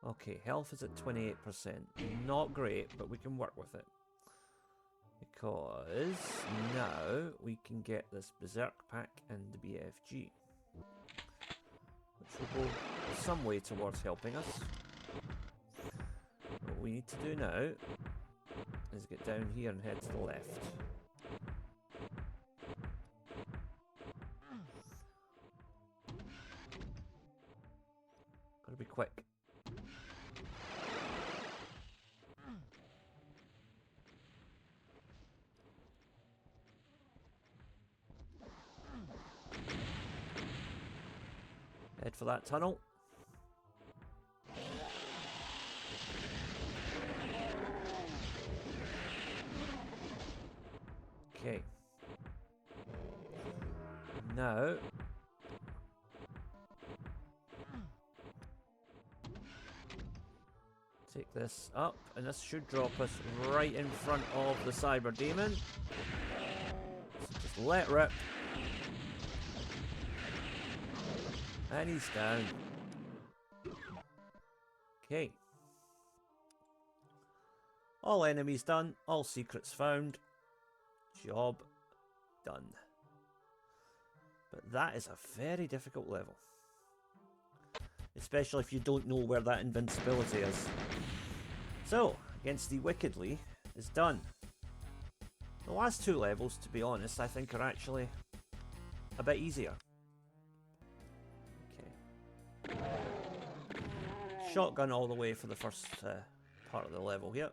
Okay, health is at 28%. Not great, but we can work with it. Because now we can get this Berserk pack and the BFG. Which will go some way towards helping us. What we need to do now is get down here and head to the left. Gotta be quick. Head for that tunnel. Okay. Now take this up, and this should drop us right in front of the Cyber Demon. So just let rip. And he's down. Okay. All enemies done, all secrets found. Job done. But that is a very difficult level. Especially if you don't know where that invincibility is. So, Against the Wickedly is done. The last two levels, to be honest, I think are actually a bit easier. Okay. Shotgun all the way for the first part of the level here.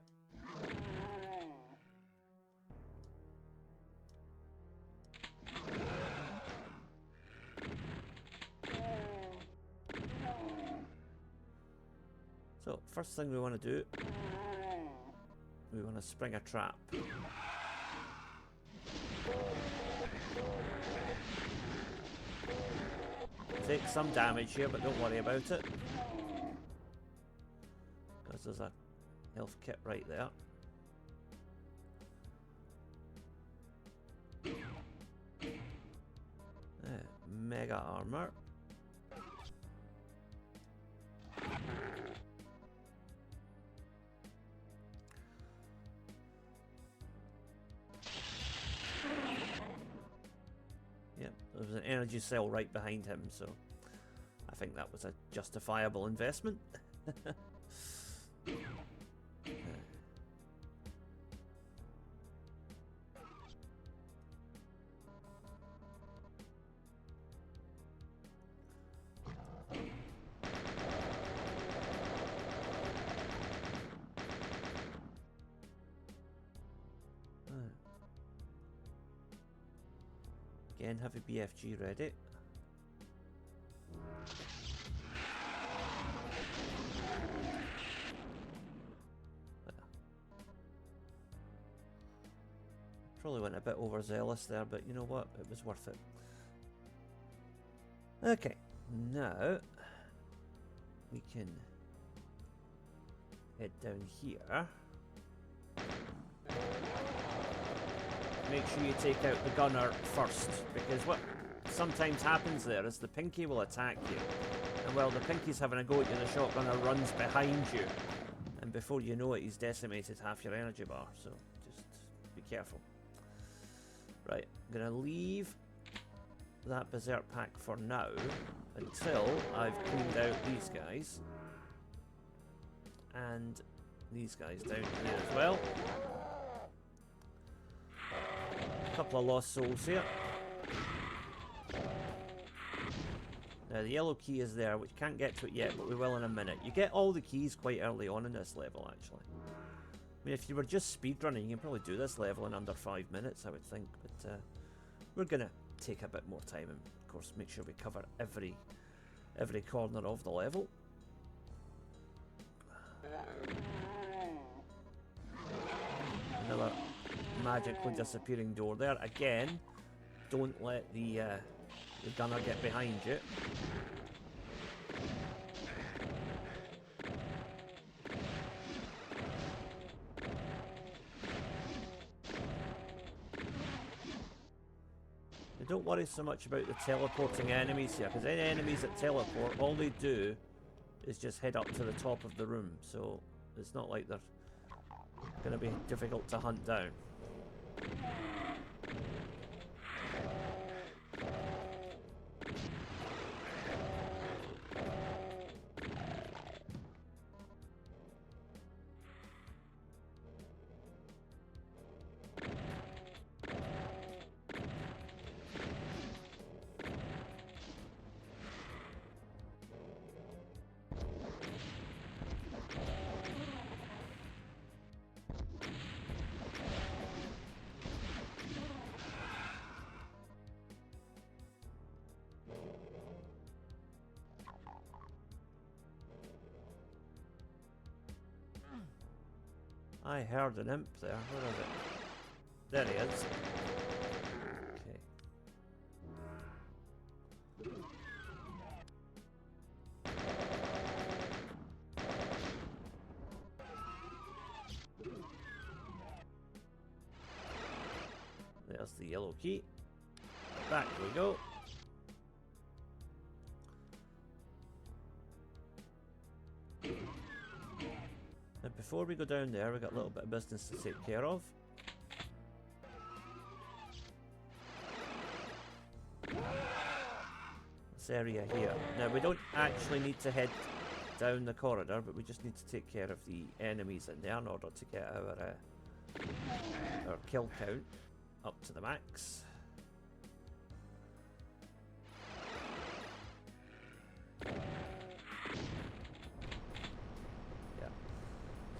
So, first thing we want to do, we want to spring a trap. Take some damage here, but don't worry about it. Because there's a health kit right there. Mega armor. Yep, there was an energy cell right behind him, so I think that was a justifiable investment. Again, have a BFG ready. Probably went a bit overzealous there, but you know what? It was worth it. Okay, now we can head down here. Make sure you take out the gunner first, because what sometimes happens there is the Pinky will attack you, and while the Pinky's having a go at you, the shotgunner runs behind you, and before you know it, he's decimated half your energy bar, so just be careful. Right, I'm going to leave that Berserk pack for now, until I've cleaned out these guys, and these guys down here as well. Couple of lost souls here. Now the yellow key is there, which can't get to it yet, but we will in a minute. You get all the keys quite early on in this level, actually. I mean, if you were just speedrunning, you can probably do this level in under 5 minutes, I would think. But we're gonna take a bit more time and, of course, make sure we cover every corner of the level. Another magically disappearing door there. Again, don't let the gunner get behind you. Now don't worry so much about the teleporting enemies here, because any enemies that teleport, all they do is just head up to the top of the room, so it's not like they're going to be difficult to hunt down. I heard an imp there. Where is it? There he is. Okay. There's the yellow key. Back we go. Now before we go down there, we've got a little bit of business to take care of. This area here. Now we don't actually need to head down the corridor, but we just need to take care of the enemies in there in order to get our kill count up to the max.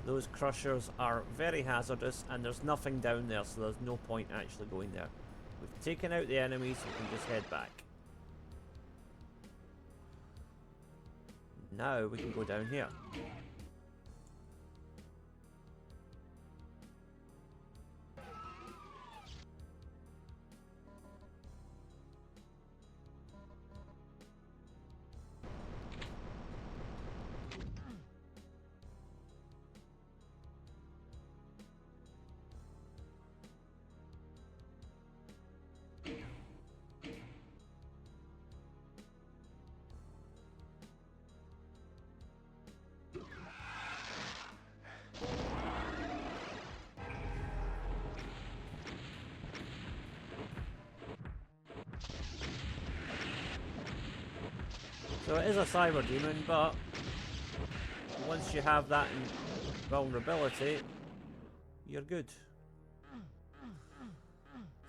Those crushers are very hazardous, and there's nothing down there, so there's no point actually going there. We've taken out the enemies, so we can just head back. Now we can go down here. So it is a cyber demon, but once you have that vulnerability, you're good.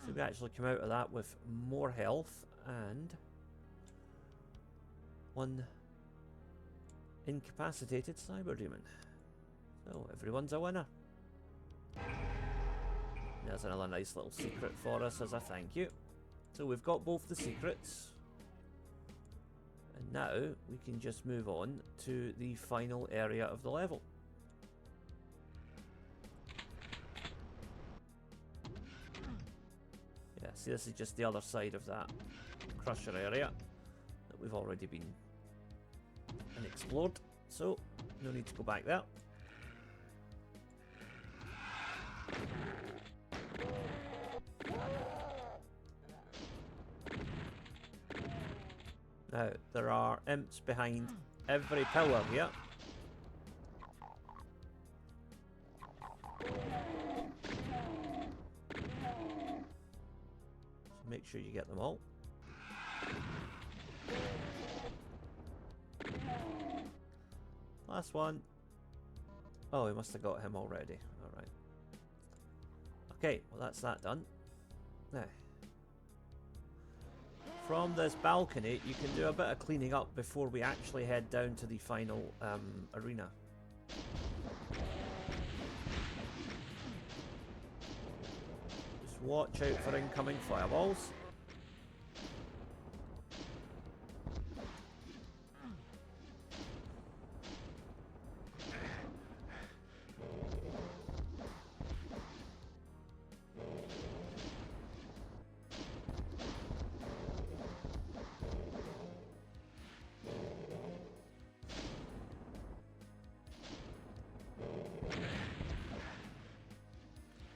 So we actually come out of that with more health and one incapacitated cyber demon. So everyone's a winner. There's another nice little secret for us as a thank you. So we've got both the secrets. And now we can just move on to the final area of the level. Yeah, see, this is just the other side of that crusher area that we've already been and explored, so no need to go back there. Now, there are imps behind every pillar here. So make sure you get them all. Last one. Oh, we must have got him already. Alright. Okay, well that's that done. Now, from this balcony, you can do a bit of cleaning up before we actually head down to the final arena. Just watch out for incoming fireballs.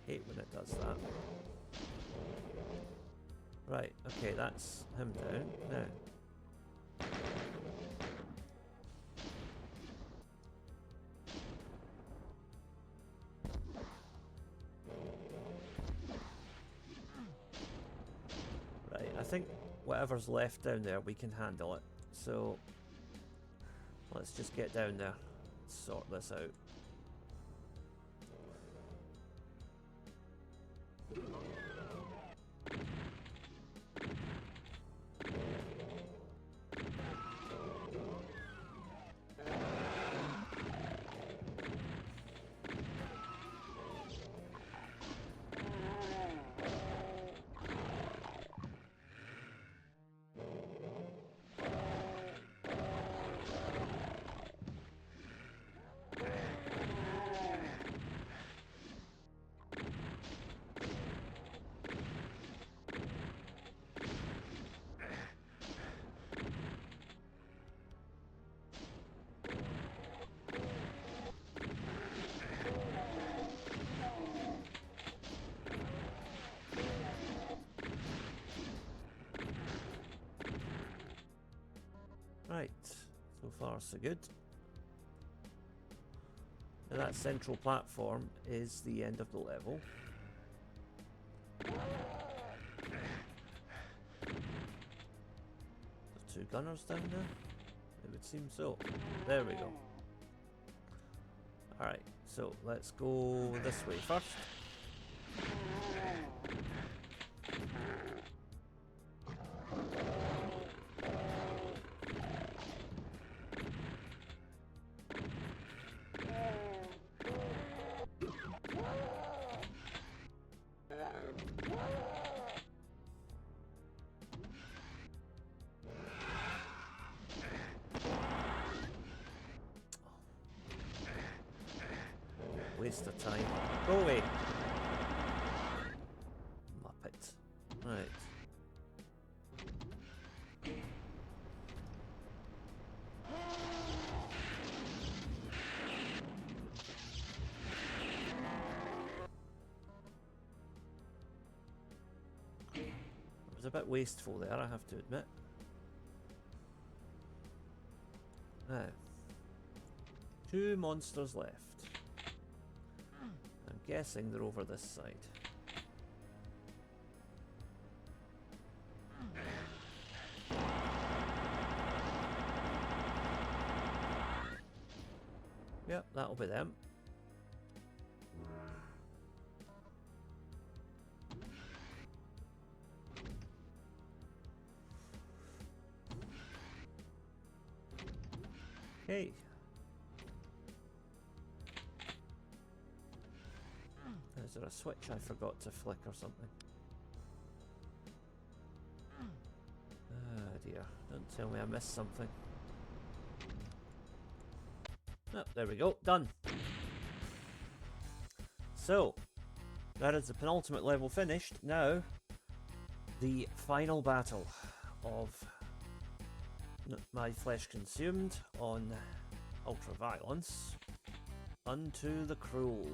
Hate when it does that. Right, okay, that's him down. Now, I think whatever's left down there, we can handle it. So let's just get down there, sort this out. Right, so far so good. Now that central platform is the end of the level. There's 2 gunners down there? It would seem so. There we go. Alright, so let's go this way first. Waste of time. Go away. Muppet. Right. It was a bit wasteful there, I have to admit. Now, 2 monsters left. I'm guessing they're over this side. Yep, that'll be them. Okay. Is there a switch I forgot to flick or something? Ah dear, don't tell me I missed something. Oh, there we go, done. So, that is the penultimate level finished. Now, the final battle of My Flesh Consumed on Ultraviolence. Unto the Cruel.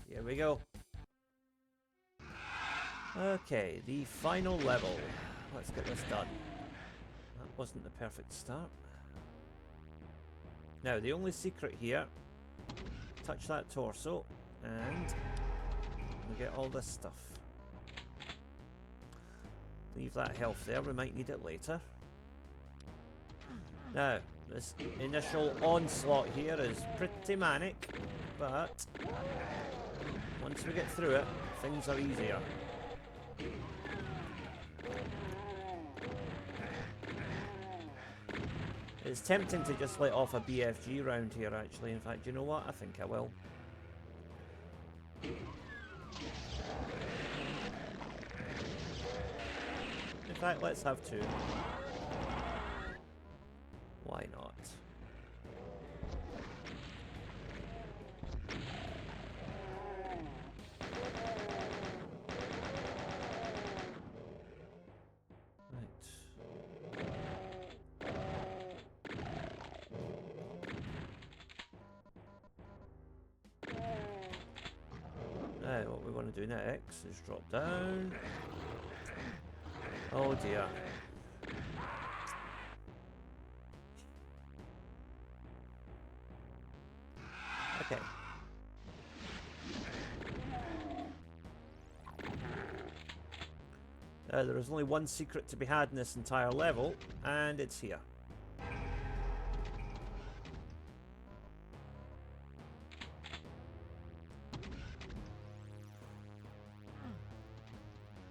Here we go. Okay, the final level. Let's get this done. That wasn't the perfect start. Now, the only secret here, touch that torso, and we get all this stuff. Leave that health there, we might need it later. Now, this initial onslaught here is pretty manic, but once we get through it, things are easier. It's tempting to just let off a BFG round here, actually. In fact, you know what? I think I will. In fact, let's have 2. Why not? Now, what we want to do next is drop down. Oh dear. Okay. There is only one secret to be had in this entire level, and it's here.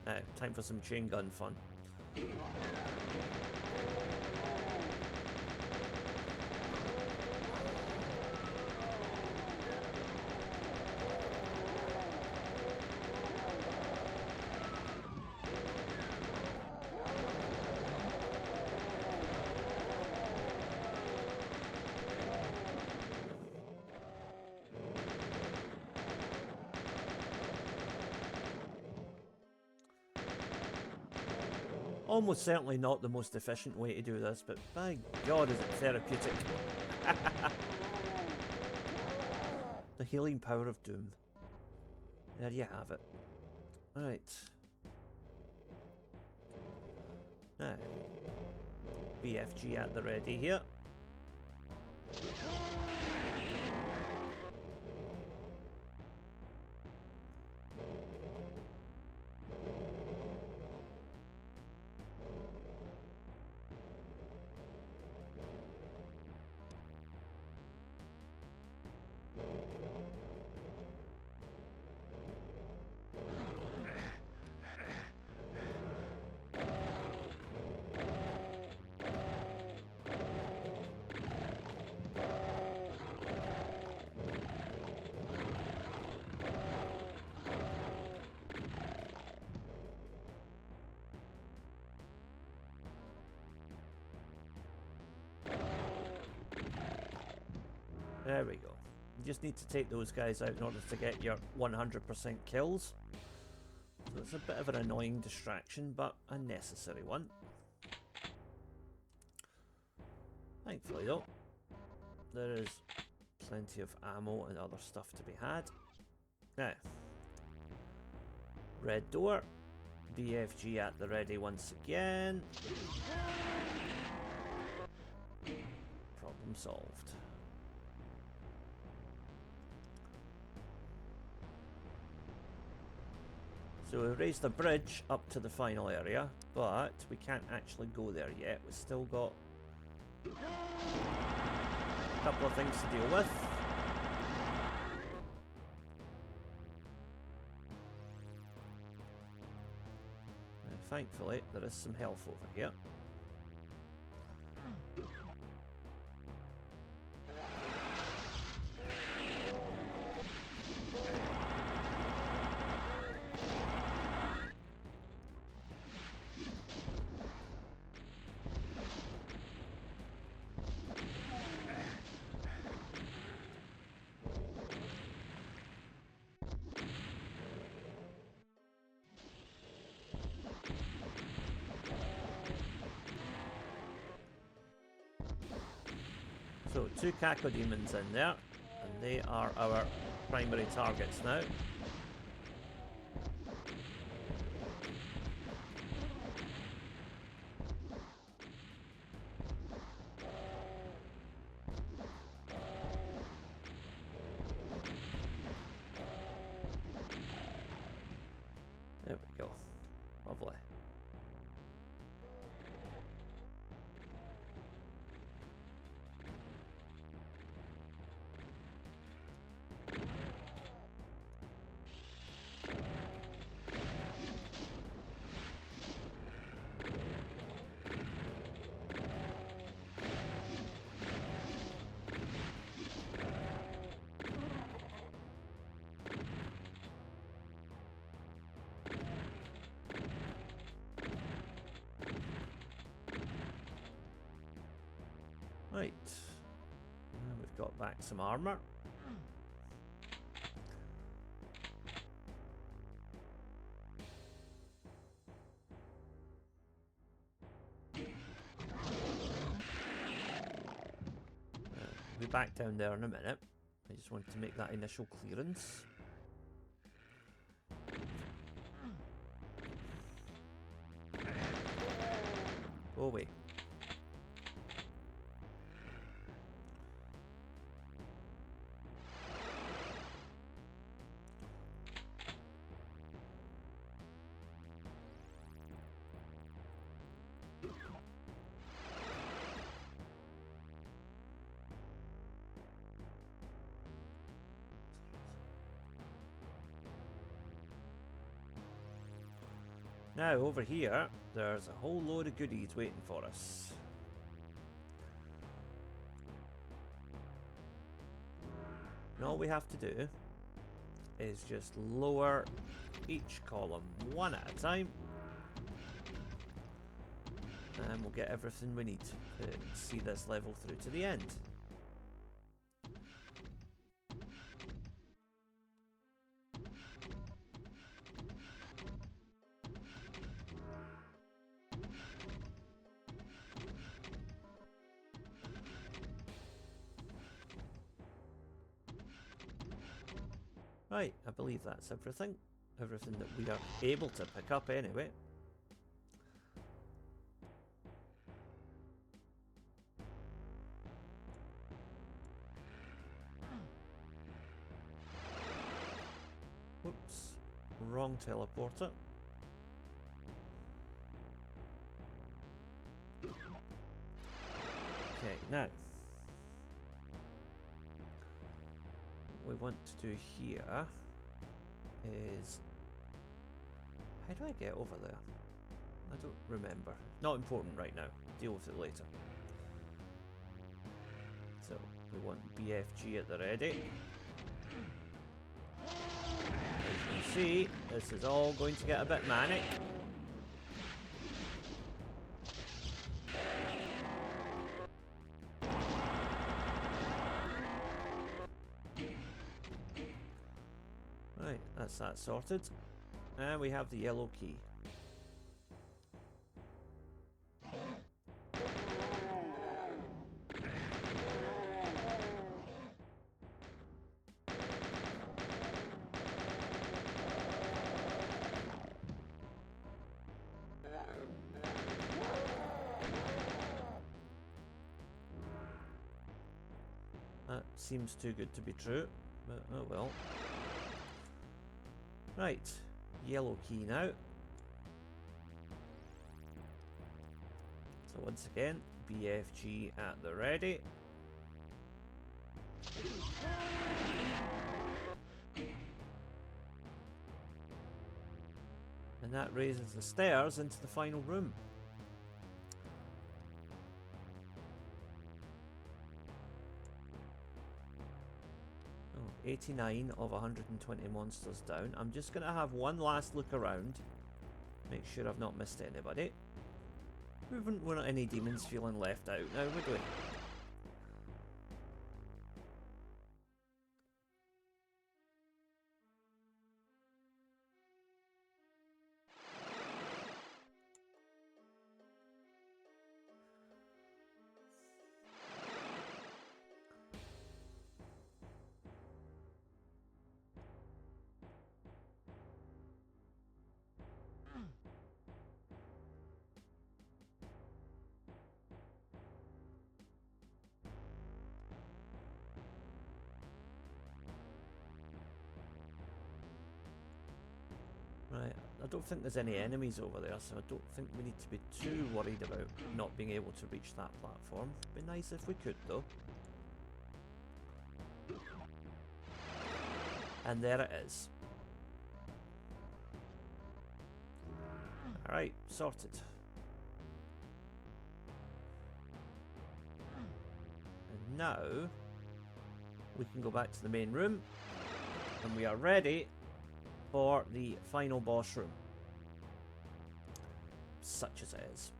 Now, time for some chain gun fun. Almost certainly not the most efficient way to do this, but by God is it therapeutic. The healing power of doom. There you have it. Right. Now, BFG at the ready here. There we go. You just need to take those guys out in order to get your 100% kills. So it's a bit of an annoying distraction, but a necessary one. Thankfully though, there is plenty of ammo and other stuff to be had. Now, red door, BFG at the ready once again. Problem solved. So we've raised the bridge up to the final area, but we can't actually go there yet. We've still got a couple of things to deal with. And thankfully, there is some health over here. So, 2 Cacodemons in there, and they are our primary targets now. There we go. Lovely. Right, now we've got back some armor. We'll be back down there in a minute. I just wanted to make that initial clearance. Go away. Now, over here, there's a whole load of goodies waiting for us. And all we have to do is just lower each column one at a time. And we'll get everything we need to see this level through to the end. Right, I believe that's everything. Everything that we are able to pick up anyway. Whoops, wrong teleporter. Okay, now what we want to do here is, how do I get over there? I don't remember. Not important right now. Deal with it later. So we want BFG at the ready. As you can see, this is all going to get a bit manic. Right, that's that sorted. And we have the yellow key. That seems too good to be true, but oh well. Right, yellow key now. So once again, BFG at the ready. And that raises the stairs into the final room. Oh, 89 of 120 monsters down. I'm just going to have one last look around. Make sure I've not missed anybody. We wouldn't want any demons feeling left out now, would we? Right, I don't think there's any enemies over there, so I don't think we need to be too worried about not being able to reach that platform. It'd be nice if we could, though. And there it is. Alright, sorted. And now we can go back to the main room, and we are ready for the final boss room, such as it is.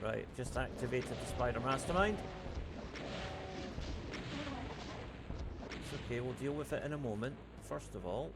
Right, just activated the Spider Mastermind. It's okay, we'll deal with it in a moment. First of all,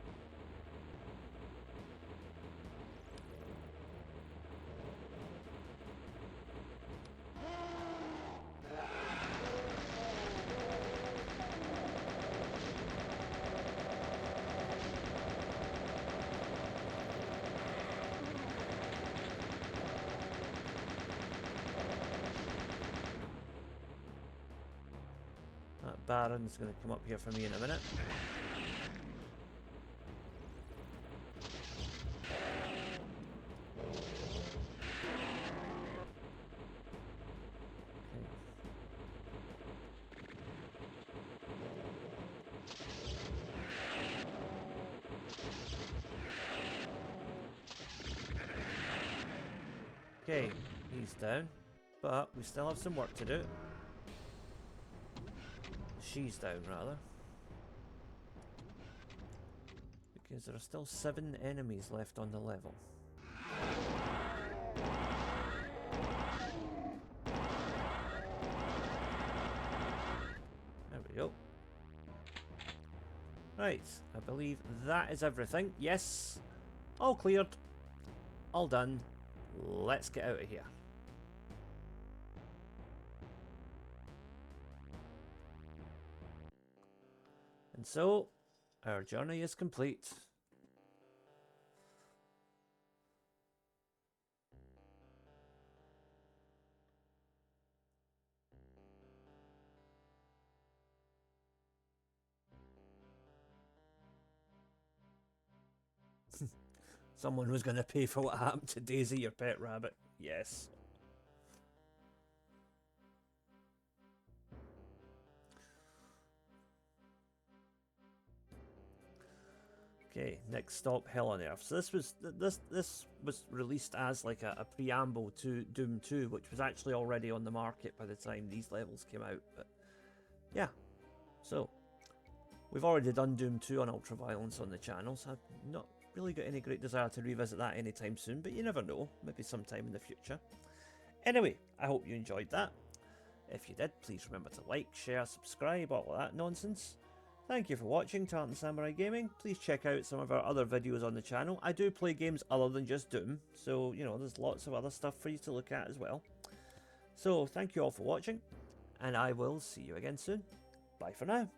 Baron's going to come up here for me in a minute. Okay, he's down, but we still have some work to do. She's down, rather. Because there are still 7 enemies left on the level. There we go. Right, I believe that is everything. Yes, all cleared, all done. Let's get out of here. And so, our journey is complete. Someone was going to pay for what happened to Daisy, your pet rabbit. Yes. Okay, next stop, Hell on Earth. So this was released as like a preamble to Doom 2, which was actually already on the market by the time these levels came out. But yeah, so we've already done Doom 2 on Ultraviolence on the channel, so I've not really got any great desire to revisit that anytime soon, but you never know, maybe sometime in the future. Anyway, I hope you enjoyed that. If you did, please remember to like, share, subscribe, all of that nonsense. Thank you for watching Tartan Samurai Gaming. Please check out some of our other videos on the channel. I do play games other than just Doom, so you know, there's lots of other stuff for you to look at as well. So thank you all for watching, and I will see you again soon. Bye for now.